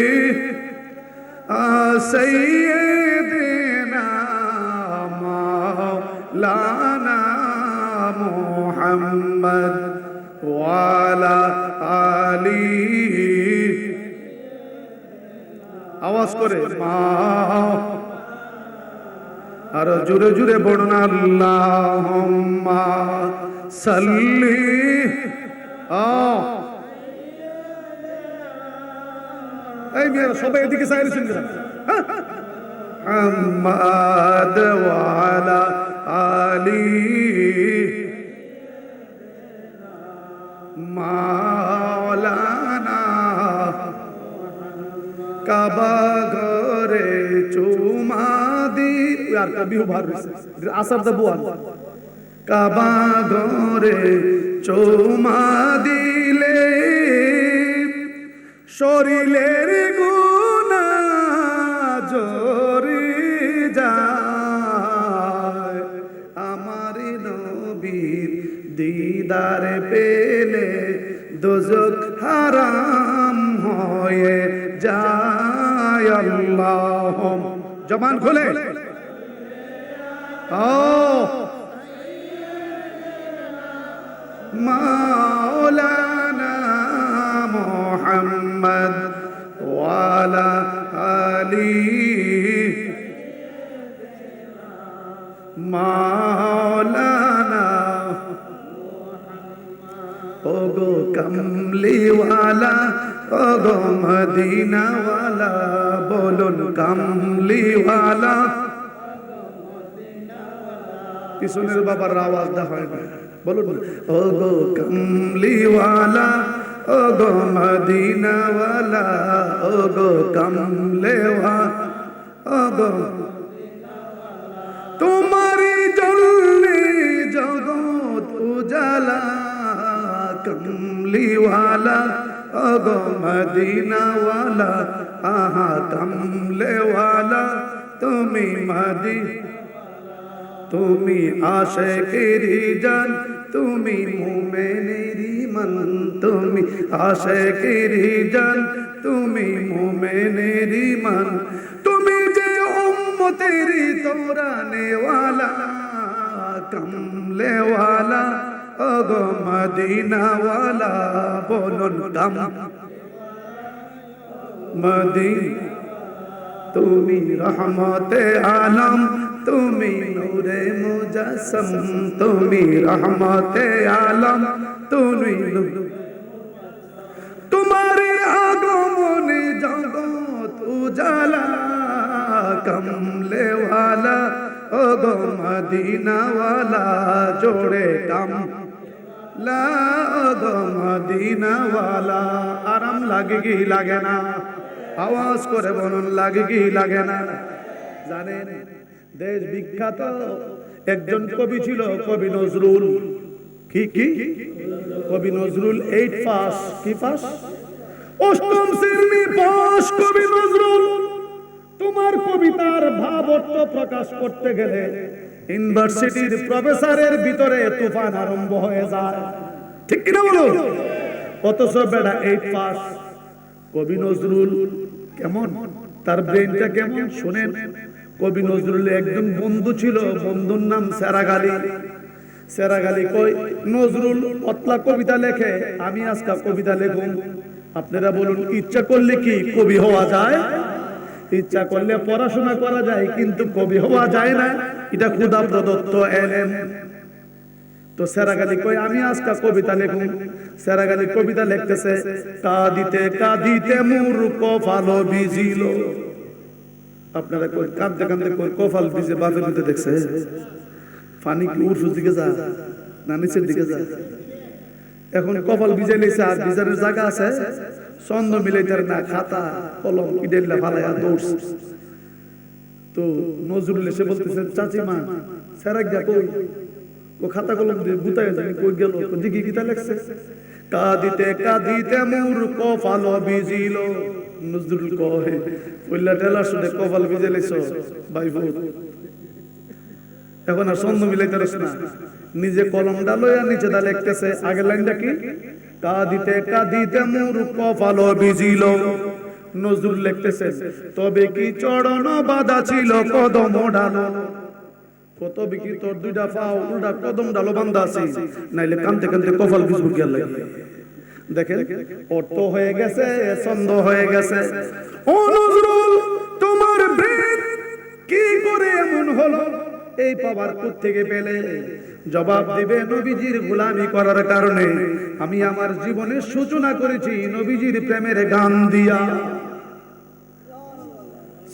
সাইয়্যিদিনা মাওলানা মুহাম্মদ ওয়ালা আলি। আওয়াজ করে আর জোরে জোরে পড়ুন আল্লাহুম্মা সাল্লি। এই মেয়েরা সবাই এদিকে চাইলে শুনবে মুহাম্মদ ওয়ালা আলি মাওলানা। কাবা ঘরে চুমা দি আর কবি ভার আসার দা বুয়ান। কাবা ঘরে চুমা দিলে শরীরের গুনাহ ঝরে যায়। আমার নবীর দিদার পেলে দোজখ হারাম হয়ে যায়। আল্লাহুম্মা জবান খুলে মাওলানা মুহাম্মদ ওয়ালা আলি মাওলানা। ওগো কামলিওয়ালা, ওগো মদিনাওয়ালা, বলুন কামলিওয়ালা। পিছনের বাবার আওয়াজ দা হয় না, বলুন ওগো কামলিওয়ালা, ওগো মদিনাওয়ালা, ওগো কামলেওয়ালা, ওগো তোমারি জন্যে জগৎ উজালা। কমলিওয়ালা, ওগো মদিনাওয়ালা, আহা কমলেওয়ালা, তুমি তুমি আশিকেরি জান, তুমি মুমিনেরি মন, তুমি আশিকেরি জান, তুমি মুমিনেরি মন, তুমি যে উম্মতেরি তোরানে ওয়ালা, কমলেওয়ালা, ওগো মদিনাওয়ালা, বলুন কাম মদিনা তুমি রহমতে আলম, তুমি নূরে মুজাসসম, তুমি রহমতে আলম, তুমি তোমার আগমনে জগৎ উজালা, কমলে ওয়ালা ও গো মদিনা ওয়ালা, জোড়ে কামলা ও গো মদিনা ওয়ালা। আরাম লাগে কি লাগে না? আওয়াজ করে বলুন, লাগে কি লাগে না? জানেন দেশ বিখ্যাত একজন কবি ছিল, কবি নজরুল। কি কি কবি নজরুল 8 পাস, কি পাস? অষ্টম শ্রেণী পাস কবি নজরুল। তোমার কবিতার ভাব অর্থ প্রকাশ করতে গেলে ইউনিভার্সিটির প্রফেসরের ভিতরে তুফান আরম্ভ হয়ে যায়, ঠিক কিনা বলো? অথচ বেটা 8 পাস। কবি নজরুল কেমন, তার ব্রেনটা কেমন শুনেন। কবি নজরুলের একজন বন্ধু ছিল, বন্ধুর নাম সেরাগালি। সেরাগালি কই নজরুল অতলা কবিতা লেখে, আমি আজকে কবিতা লেখুন। আপনারা বলুন, ইচ্ছা করলে কি কবি হওয়া যায়? ইচ্ছা করলে পড়াশোনা করা যায়, কিন্তু কবি হওয়া যায় না। এটা খোদা প্রদত্ত এলেম। তো সেরাগালি কই আমি আজকে কবিতা লেখুন। সেরাগালি কবিতা লিখতেছে, কাঁদিতে কাঁদিতে মোর কপাল ভিজিল। আপনারা কই কাঁদতে কাঁদতে কই কপাল ভিজে বাপের মধ্যে দেখছে? পানি কি উঠুর দিকে যা না নিচের দিকে যা? এখন কপাল ভিজে লেছে, আর ভিজানোর জায়গা আছে? ছন্দ মিলাইতার না, খাতা কলম ইডেল্লা ফালাইয়া দৌড়ছে। তো নজরুল এসে বলতেছে, চাচিমা সেরাগা কই? ও খাতা কলম দিয়ে গুতায় জানি কই গেল, দিকে কিতা লেখছে? কাঁদিতে কাঁদিতে মোর কপাল ভিজিল। নজরুল কয়, পয়লা টেলা শুনে কপাল ভিজে লেছ ভাই বোন। এখন আর ছন্দ মিলাইতে পারছ না, নিজে কলমটা লইয়া নিচে দা লিখতেছে। আগের লাইনটা কি? কাঁদিতে কাঁদিতে মোর কপাল ভিজিল। নজরুল লিখতেছে, তবে কি চরণ বাঁধা ছিল কদম ডালো। কত বিকি তোর দুইটা পাও উল্টা কদম ডালো বান্ধা আছে, নাইলে কানতে কানতে কপাল ভিজবো কি লাগে। দেখেন অর্থ হয়ে গেছে, ছন্দ হয়ে গেছে। ও নজরুল, তোমার ব্রেন কি করে এমন হলো? এই পাওয়ার কোত্থেকে পেলে? জবাব দিবে, নবীজির গোলামি করার কারণে। আমি আমার জীবনের সূচনা করেছি নবীজির প্রেমের গান দিয়া।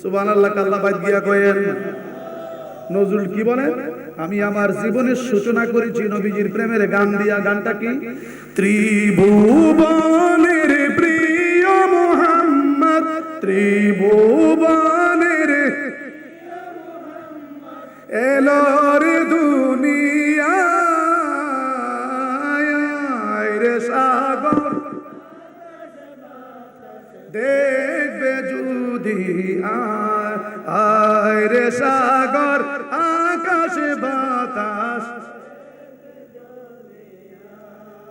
সুবহানাল্লাহ, আল্লাহ বাদ গিয়া কয়েন। নজরুল কি বলে? আমি আমার জীবনের সূচনা করেছি নবীজির প্রেমের গান দিয়া। গানটা কি? ত্রিভুবনের প্রিয় মুহাম্মদ, ত্রিভুবনের এলোর দুনিয়ায় রে সাগর, দেখবে যদি আয় রে সাগর, আকাশে বাতাস।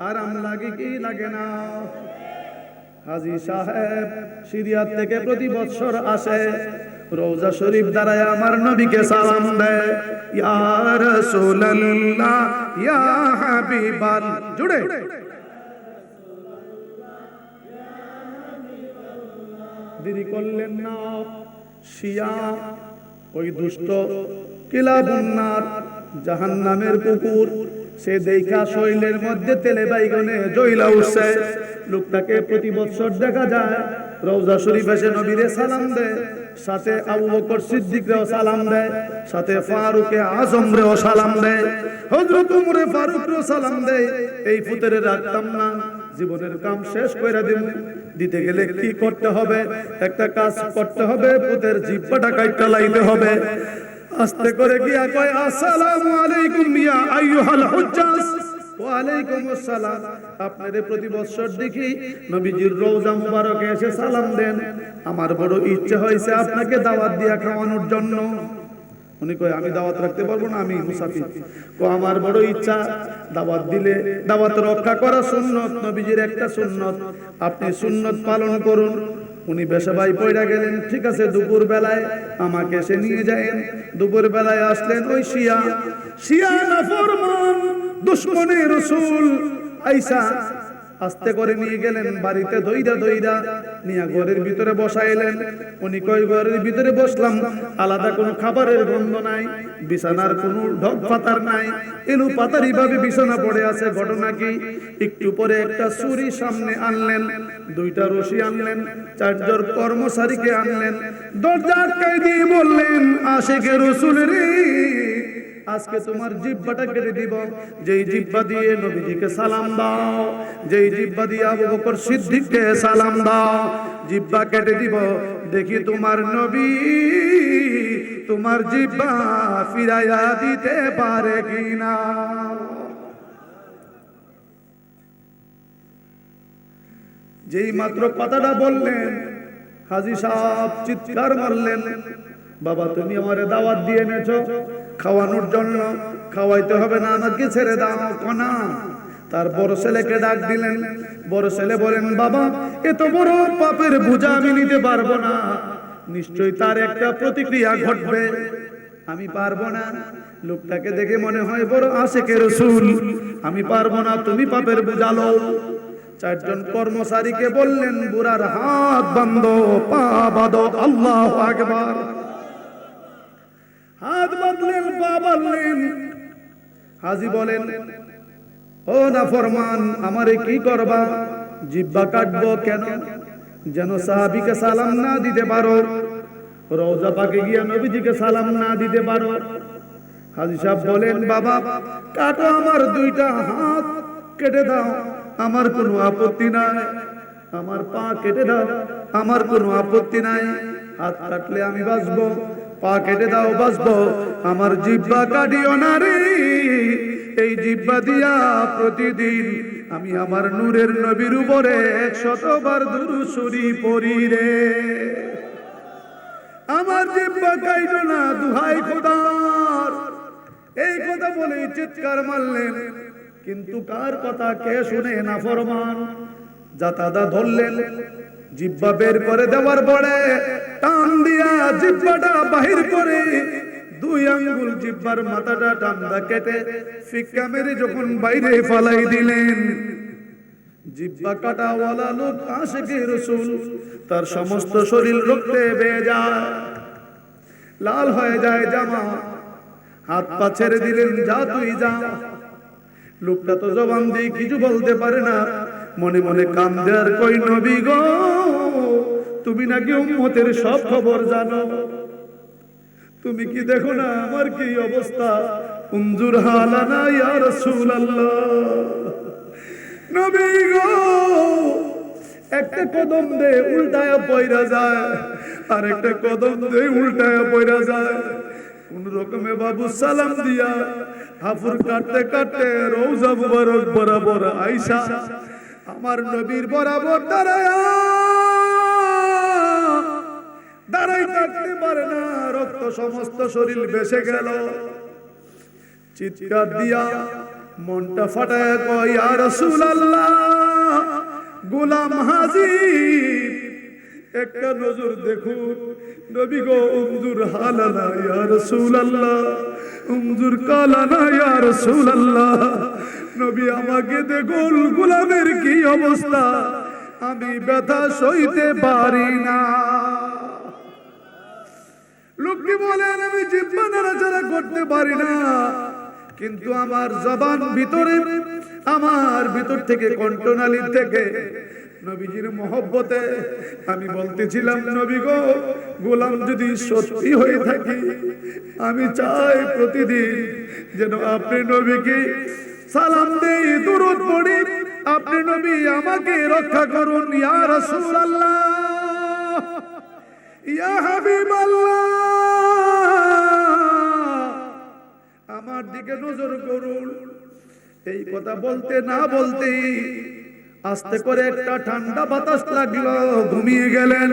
আরাম লাগে কি লাগে না? হাজী সাহেব সিরিয়াত থেকে প্রতি বছর আসে, রওজা শরীফ দাঁড়ায় আমার নবীকে সালাম দেয়, ইয়া রাসূলুল্লাহ ইয়া হাবিবাল্লাহ। জুড়ে দেরি করলেন না। শিয়া ওই দুষ্ট কিলাবুন্নার জাহান্নামের কুকুর, সে দেখা শৈলের মধ্যে তেলে বাইগনে জইলা উঠছে। লোকটাকে প্রতি বছর দেখা যায় রওজা শরীফ এসে নবীরে সালাম দেয়, সাথে আবু বকর সিদ্দিকরেও সালাম দেয়, সাথে ফারুকে আজমরেও সালাম দেয়, হযরত উমরে ফারুকরেও সালাম দেয়। এই ফুতেরে রাখতাম না, জীবনের কাম শেষ কইরা দিতে গেলে কি করতে হবে? একটা কাজ করতে হবে, পুতের জিহ্বাটা কাইটা লাইতে হবে। আস্তে করে গিয়া কয়, আসসালামু আলাইকুম ইয়া আইয়ুহাল হুজ্জাজ। ওয়া আলাইকুম আসসালাম। আপনারে প্রতি বছর দেখি নবীজির রওজা মুবারকে এসে সালাম দেন। আমার বড় ইচ্ছা হয়েছে আপনাকে দাওয়াত দিয়া খাওয়ানোর জন্য। উনি কয়, আমি দাওয়াত রাখতে পারবো না, আমি মুসাফির। আমার বড় ইচ্ছা, দাওয়াত দিলে দাওয়াত রক্ষা করা সুন্নত, নবীজির একটা সুন্নত, আপনি সুন্নত পালন করুন। উনি বেশাবাই পয়রা গেলেন। ঠিক আছে, দুপুর বেলায় আমাকে সে নিয়ে যায়েন। দুপুর বেলায় আসলেন ওই শিয়া নাফরমান দুশমনে রাসূল আইসা আস্তে করে নিয়ে গেলেন বাড়িতে, ধইরা ধইরা নিয়ে ঘরের ভিতরে বসাইলেন। উনি কয় ঘরের ভিতরে বসলাম, আলাদা কোনো খাবারের গন্ধ নাই, বিছানার কোনো ঢক পাতার নাই, এলু পাতারি ভাবে বিছানা পড়ে আছে। ঘটনা কি? একটু পরে একটা ছুরি সামনে আনলেন, দুইটা রশি আনলেন, চারজন কর্মচারীকে আনলেন, দরজা আটকাই দিয়ে বললেন, আশিকে রাসূল রে, আজকে তোমার জিহ্বাটা কেটে দিব। যেই জিহ্বা দিয়ে নবীজিকে সালাম দাও, যেই জিহ্বা দিয়ে আবু বকর সিদ্দিককে সালাম দাও, জিহ্বা কেটে দিব। দেখি তোমার নবী তোমার জিহ্বা ফিরাইয়া দিতে পারে কিনা। যেই মাত্র কথাটা বললেন, হাজী সাহেব চিৎকার মারলেন, বাবা তুমি আমারে দাওয়াত দিয়ে এনেছো খাওয়ানোর জন্য, খাওয়াইতে হবে না, আমাকে ছেড়ে দাও। কোনা তার বড় ছেলেকে ডাক দিলেন। বড় ছেলে বলেন, বাবা এত বড় পাপের বোঝা আমি নিতে পারবো না, নিশ্চয়ই তার একটা প্রতিক্রিয়া ঘটবে, আমি পারবো না। লোকটাকে দেখে মনে হয় বড় আশিকে রাসূল, আমি পারবো না, তুমি পাপের বোঝা লও। চারজন কর্মচারীকে বললেন, বুড়ার হাত বাঁধো, পা বাঁধো, আল্লাহু আকবার। হাত বাঁধলেন, পা বাঁধলেন। হাজী বলেন, ও নাফরমান, আমারে কি করবা? জিহ্বা কাটবো কেন? যেন সাহাবীকে সালাম না দিতে পারো, রওজা পাকে গিয়া নবীজিকে সালাম না দিতে পারো। হাজী সাহেব বলেন, বাবা কাটো, আমার দুইটা হাত কেটে দাও, আমার কোনো আপত্তি নাই, আমার পা কেটে দাও, আমার কোনো আপত্তি নাই। হাত কাটলে আমি বাঁচবো, পা কেটে দাও বাঁচবো, আমার জিহ্বা কাটিও না রে। এই জিহ্বা দিয়া প্রতিদিন আমি আমার নূরের নবীর উপরে 100 বার দুরূদ শরীফ পড়ি রে। আমার জিহ্বা কাইটো না, দুহাই খোদার। এই কথা বলে চিৎকার মারলেন, কিন্তু কার কথা কে শুনে? নাফরমান। জাতাদা ধরলেন, জিহ্বা বের করে দেওয়ার পরে টান দিয়া জিহ্বাটা বাহির করে, দুই আঙ্গুল জিহ্বার মাথাটা টান্দা কেটে ফিক্কা মেরে যখন বাইরে ফালাই দিলেন, জিহ্বা কাটাওয়ালা লোক আশিকে রাসূল, তার সমস্ত শরীর রক্তে বেয়ে যায়, লাল হয়ে যায় জামা। হাত পা ছেড়ে দিলেন, যা তুই যা। লোকটা তো জবান দিয়ে কিছু বলতে পারে না, মনে মনে কান্দে আর কই, নবী গো তুমি নাকি উম্মতের সব খবর জানো, তুমি কি দেখো না আমার কি অবস্থা? উনজুর হালানা ইয়া রাসূলুল্লাহ। নবী গো একটা কদম দে উল্টায়া পয়রা যায়, আর একটা কদম দে উল্টায়া পয়রা যায়। কোন রকমে বাবু সালাম দিয়া হাফুর কাটতে কাটতে রওজা মুবারক বরাবর আয়েশা আমার নবীর বরাবর দাঁড়াই থাকতে পারে না, রক্ত সমস্ত শরীর ভেসে গেল। চিৎকার দিয়া মনটা ফাটায় কয়, ইয়া রাসূলুল্লাহ, গোলাম হাজির, একটা নজর দেখুন। নবী গো উনজুর হালানা ইয়া রাসূলুল্লাহ, উনজুর কালানা ইয়া রাসূলুল্লাহ। নবী আমাকে দেখুন, গোলামের কি অবস্থা, আমি ব্যথা সইতে পারি না। লোকটি বলেন, আমি জিহ্বা নাড়াচাড়া করতে পারি না, কিন্তু আমার জবান ভিতরে, আমার ভিতর থেকে কণ্ঠনালী থেকে নবীজির মহব্বতে আমি বলতেছিলাম, নবী গো গোলাম যদি সত্যি হয়ে থাকি, আমি চাই প্রতিদিন যেন আপনি নবীকে সালাম দেই, দুরূদ পড়ি, আপনি নবী আমাকে রক্ষা করুন। ইয়া রাসূলুল্লাহ, ইয়া হাবিবাল্লাহ, আমার দিকে নজর করুন। এই কথা বলতে না বলতেই আস্তে করে একটা ঠান্ডা বাতাস লাগলো, ঘুমিয়ে গেলেন।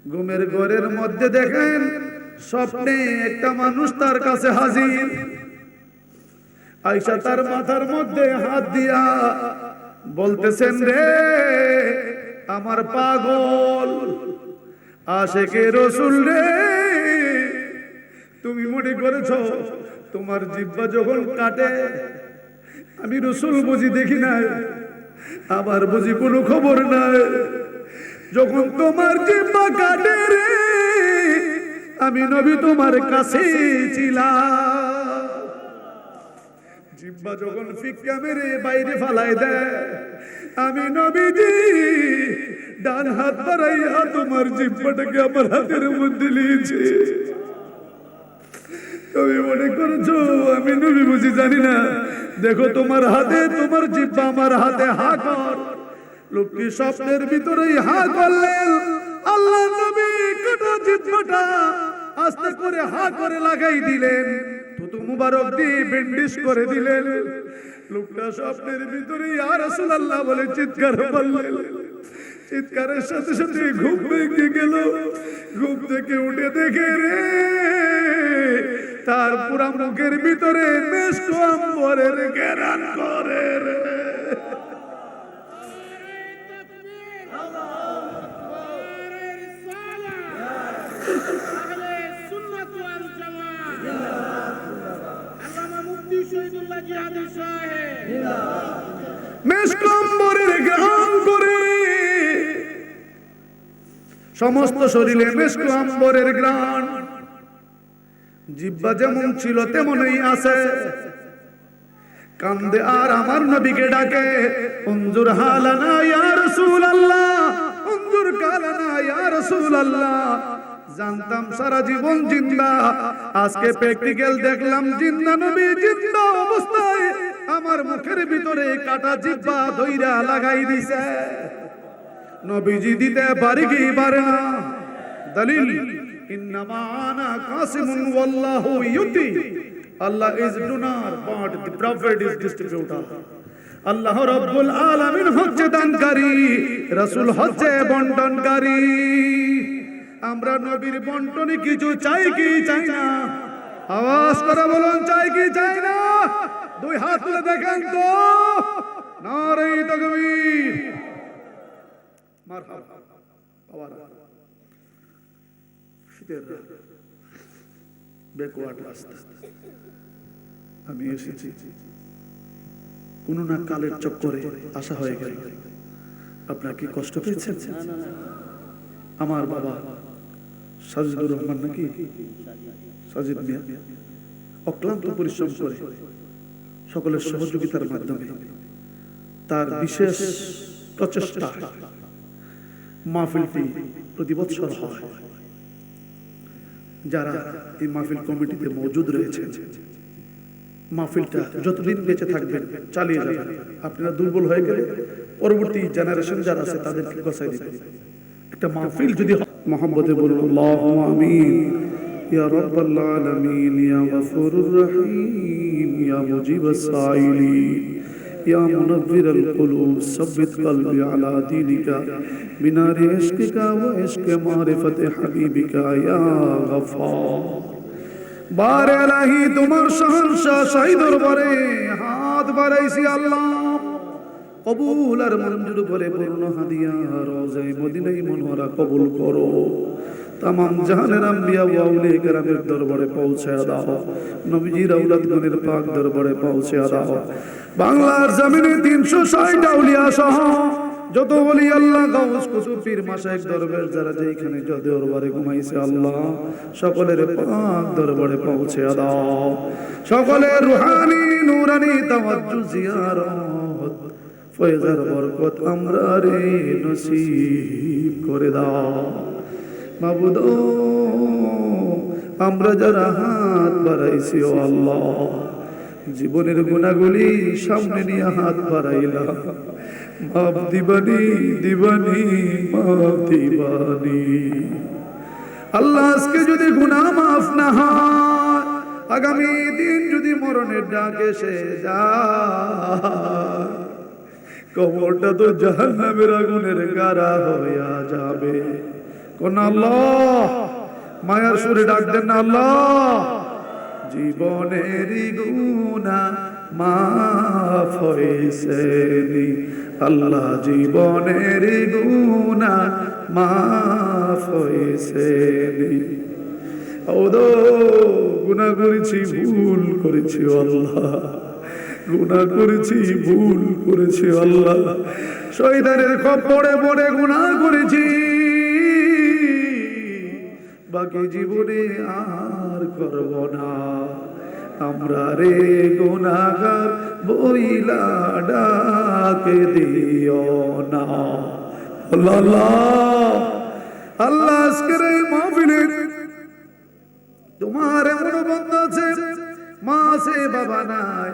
ঘুমের ঘরের মধ্যে দেখেন স্বপ্নে একটা মানুষ তার কাছে হাজির। আয়েশা তার মাথার মধ্যে হাত দিয়া বলতেছেন, রে আমার পাগল আশিকে রাসূল রে, তুমি মনে করেছো তোমার জিহ্বা যখন কাটে আমি রাসূল বুঝি দেখি না? আমার বুঝি কোনো খবর নাই। যখন তোমার জিহ্বা কাটে রে, আমি নবী তোমার কাছে ছিলাম। জিহ্বা যখন ফিক্কা মেরে বাইরে ফালাই দেয়, আমি নবীজি ডান হাত বাড়াইয়া তোমার জিহ্বাটাকে আমার হাতের মধ্যে নিয়েছি। তুমি মনে করছো আমি নবী বুঝি জানি না? দেখো তোমার হাতে, তোমার জিহ্বা আমার হাতে, হা কর। লোকটি স্বপ্নের ভিতরেই হা করলেন। আল্লাহ নবী কাটা জিহ্বাটা আস্তে করে হা করে লাগাই দিলেন, থুতু মুবারক দিয়ে ব্যান্ডেজ করে দিলেন। লোকটা স্বপ্নের ভিতরে ইয়া রাসূলুল্লাহ বলে চিৎকার করলেন। চিৎকারের সাথে সাথে ঘুম ভেঙে গেল। ঘুম থেকে উঠে দেখে রে, তার পুরা মুখের ভিতরে মেশক আম্বরের ঘেরান করে রে। সমস্ত শরীরে মেশক আম্বরের ঘ্রাণ। জিহ্বা যেমন ছিল তেমনই আছে। কান্দে আর আমার নবীকে ডাকে, উনজুর হালানা ইয়া রাসূলুল্লাহ, উনজুর কালানা ইয়া রাসূলুল্লাহ। জানতাম সারা জীবন জিন্দা, আজকে প্র্যাকটিক্যাল দেখলাম জিন্দা নবী জিন্দা অবস্থায় আমার মুখের ভিতরে কাটা জিহ্বা ধইরা লাগাই দিছে। নবীজি দিতে পারে কি পারে না? দলিল, ইন্নামা আনা কাসিমুন ওয়াল্লাহু ইউতি। Allah is donor but the prophet is distributor. আল্লাহ রাব্বুল আলামিন হচ্ছে দানকারী, রাসূল হচ্ছে বন্টনকারী। আমরা নবীর বন্টনে কিছু চাই কি চাই না? আওয়াজ করে বলুন, চাই কি চাই না? দুই হাত তুলে দেখেন তো। নারে তাকবীর, মারহাবা। শীতের ব্যাকওয়ার্ড রাস্তা আমি এসেছি, কোন না কালের চক্করে আসা হয়ে গেল। আপনার কি কষ্ট পেয়েছেন? আমার বাবা সাজিদুর রহমান, নাকি সাজিদ মিয়া, অক্লান্ত পরিশ্রম করে সকলের সহযোগিতার মাধ্যমে তার বিশেষ প্রচেষ্টা মাহফিলটি প্রতি বছর হয়। যারা এই মাহফিল কমিটিতে মজুদ রয়েছেন, মাহফিলটা যতদিন বেঁচে থাকবেন চালিয়ে যাবেন। আপনারা দুর্বল হয়ে গেলে পরবর্তী জেনারেশন যারা আছে তাদেরকে গছাই দিবেন। একটা মাহফিল যদি মুহাম্মদে বলুন আল্লাহুম্মা আমিন ইয়া রাব্বাল আলামিন ইয়া গফুরুর রহিম ইয়া মুজিবাস সাইলিন ইয়া মুনাব্বিরাল কুলুব সাব্বিত কলবি আলা দীনিকা বিনারি ইশকিকা ওয়া ইশকি মারিফাতি হাবিবিকা ইয়া গফফার। বারে ইলাহি তোমার শাহনশাহ শাহী দরবারে হাত বাড়াইছি আল্লাহ, কবুল আর মঞ্জুর করে পূর্ণ হাদিয়া রওজায়ে মদিনায়ে মুনওয়ারা কবুল করো। तमाम জাহানের আম্বিয়া ওয়া আউলিয়া কেরামের দরবারে পৌঁছে দাও। নবীজির আওলাদগণের পাক দরবারে পৌঁছে দাও। বাংলার জমিনে 360 আউলিয়া সহ যত ওলি আল্লাহ গাউস কুতুব পীর মাশায়েখ দরবার যারা যেখানে দরবারে ঘুমাইছে আল্লাহ সকলের পাক দরবারে পৌঁছে দাও। সকলের রুহানি নূরানি তাওয়াজ্জু জিয়ারত ফয়জার বরকত আমরা রে নসিব করে দাও। মাবুদ আমরা যারা হাত বাড়াইছি ও আল্লাহ, জীবনের গুনাহগুলি সামনে নিয়ে হাত বাড়াইলাম, মাফ দিবানি দিবানি মাফ দিবানি। আল্লাহ আজকে যদি গুনাহ মাফ না হয়, আগামী দিন যদি মরণের ডাক এসে যায়, কবরটা তো জাহান্নামের আগুনের গাড়া হইয়া যাবে। কোন আল্লাহ মায়ার সুরে ডাক দেন না, আল্লাহ জীবনের গুনাহ মাফ হইছে নি, আল্লাহ জীবনের গুনাহ মাফ হইছে নি। ও দো গুনাহ করেছি, ভুল করেছি আল্লাহ, গুনাহ করেছি, ভুল করেছি আল্লাহ, শয়তানের খপ্পরে পড়ে গুনাহ করেছি, বাকি জীবনে আর করব না। আমরা রে গুনাহগার বইলা ডাকে দিও না। আল্লাহ আল্লাহ, আজকের এই মাহফিলে তোমার এমন বান্দা আছে, মা আছে বাবা নাই,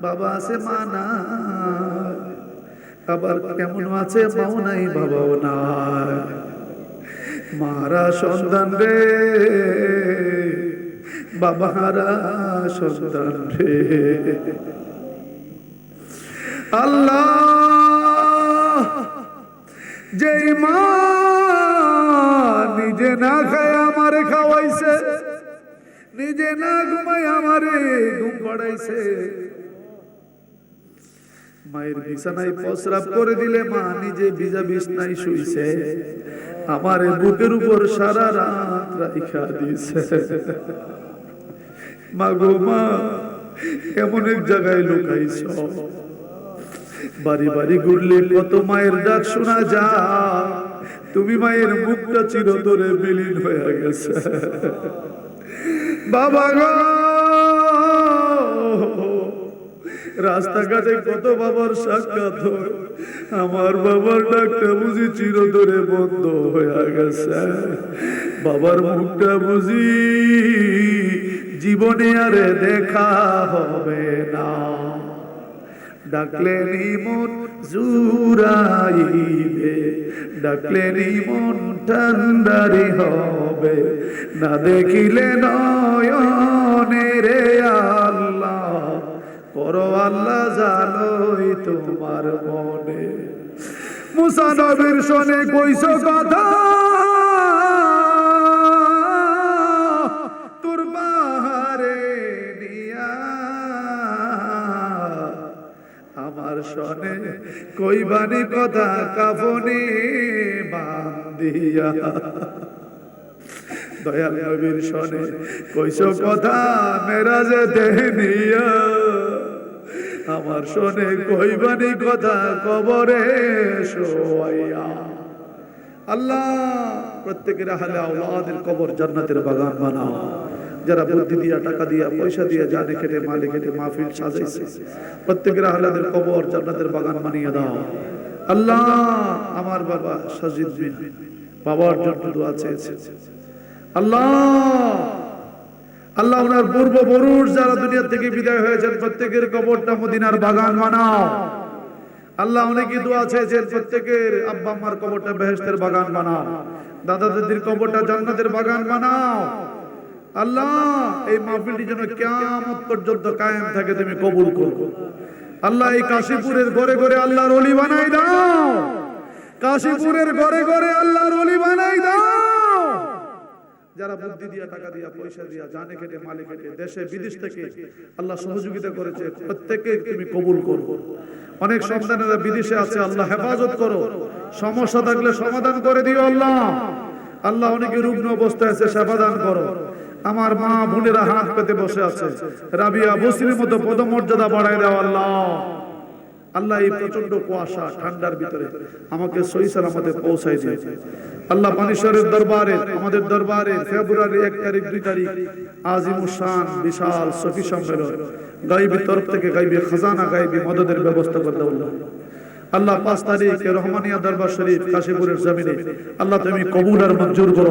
বাবা আছে মা নাই, আবার কেমন আছে মাও নাই বাবাও নাই, মারা সন্তান রে, বাবারা সন্তান রে। আল্লাহ, যেই মা নিজে না খায় আমারে খাওয়াইছে, নিজে না ঘুমাই আমারে ঘুম পড়াইছে, মায়ের বিছানায় প্রস্রাব করে দিলে মা নিজে ভিজা বিছানায় শুইছে, আমার বুকের উপর সারা রাত রাইখা দিছে। মা গো মা, এমন এক জায়গায় লুকাইছ, বাড়ি বাড়ি ঘুরলে কত মায়ের ডাক শোনা যায়, তুমি মায়ের মুখটা চিরতরে বিলীন হয়ে গেছে। বাবা গো, রাস্তাঘাটে কত বাবার সাক্ষাৎ হয়, আমার বাবার ডাকটা বুঝি চিরতরে বন্ধ হয়ে গেছে, বাবার মুখটা বুঝি জীবনে আরে দেখা হবে না। ডাকলে মন জুড়াইবে, ডাকলে মন ঠান্ডারি হবে, না দেখিলে নয়নে রে আল্লাহ, করো আল্লাহ জানোই তোমার মনে। মুসা নবীর শোনে কইছ কথা, তোর বাহারে নিয়া, আমার শোনে কইবানি কথা কাফনে বান্ধিয়া। দয়াল নবীর শোনে কইছ কথা মেরাজে দেহনিয়া, আমার শোনে কইবানি কথা কবরে শোয়াইয়া। আল্লাহ, প্রত্যেকের আহলে আওলাদের কবর জান্নাতের বাগান বানাও। যারা বুদ্ধি দিয়া, টাকা দিয়া, পয়সা দিয়া, জানে খেটে মালে খেটে মাহফিল সাজাইছে, প্রত্যেকের আহলাদের কবর জান্নাতের বাগান বানিয়ে দাও। আল্লাহ, আমার বাবা সাজিদ মিয়া, বাবার জন্য দোয়া চেয়েছে আল্লাহ। আল্লাহ, ওনার পূর্বপুরুষ যারা দুনিয়া থেকে বিদায় হয়েছেন, প্রত্যেকের কবরটা মদিনার বাগান বানাও। আল্লাহ, অনেকে দোয়া চেয়েছেন, প্রত্যেকের আব্বা আম্মার কবরটা বেহেশতের বাগান বানাও, দাদা দাদির কবরটা জান্নাতের বাগান বানাও। আল্লাহ, এই মাহফিলটি যেন কিয়ামত পর্যন্ত কায়েম থাকে, তুমি কবুল করো। আল্লাহ, এই কাশীপুরের ঘরে ঘরে আল্লাহর ওলি বানাই দাও, কাশীপুরের ঘরে ঘরে আল্লাহর ওলি বানাই দাও। যারা বুদ্ধি দিয়া, টাকা দিয়া, পয়সা দিয়া, জানে খেটে মালে খেটে, দেশে বিদেশ থেকে আল্লাহ সহযোগিতা করেছে, প্রত্যেককে তুমি কবুল করো। অনেক সন্তানেরা বিদেশে আছে, আল্লাহ হেফাজত করো, সমস্যা থাকলে সমাধান করে দিও আল্লাহ। আল্লাহ, অনেকে রুগ্ন অবস্থায় আছে, সেবা দান করো। আমার মা বোনেরা হাত পেতে বসে আছে, রাবিয়া বসিরের মতো পদমর্যাদা বাড়ায় দাও আল্লাহ। আল্লাহ, এই প্রচন্ড কুয়াশা ঠান্ডার ভিতরে আমাকে সহি সালামতে পৌঁছাই দিও আল্লাহ। পানিশ্বরের দরবারে, আমাদের দরবারে ফেব্রুয়ারি 1 তারিখ 2 তারিখ আজিমুস শান বিশাল সফি সম্মেলন, গায়বী তরফ থেকে গায়বী খাজানা, গায়বী মদদের ব্যবস্থা করে দাও আল্লাহ। 5 তারিখে রহমানিয়া দরবার শরীফ কাশীপুরের জমিনে আল্লাহ তুমি কবুল আর মঞ্জুর করো।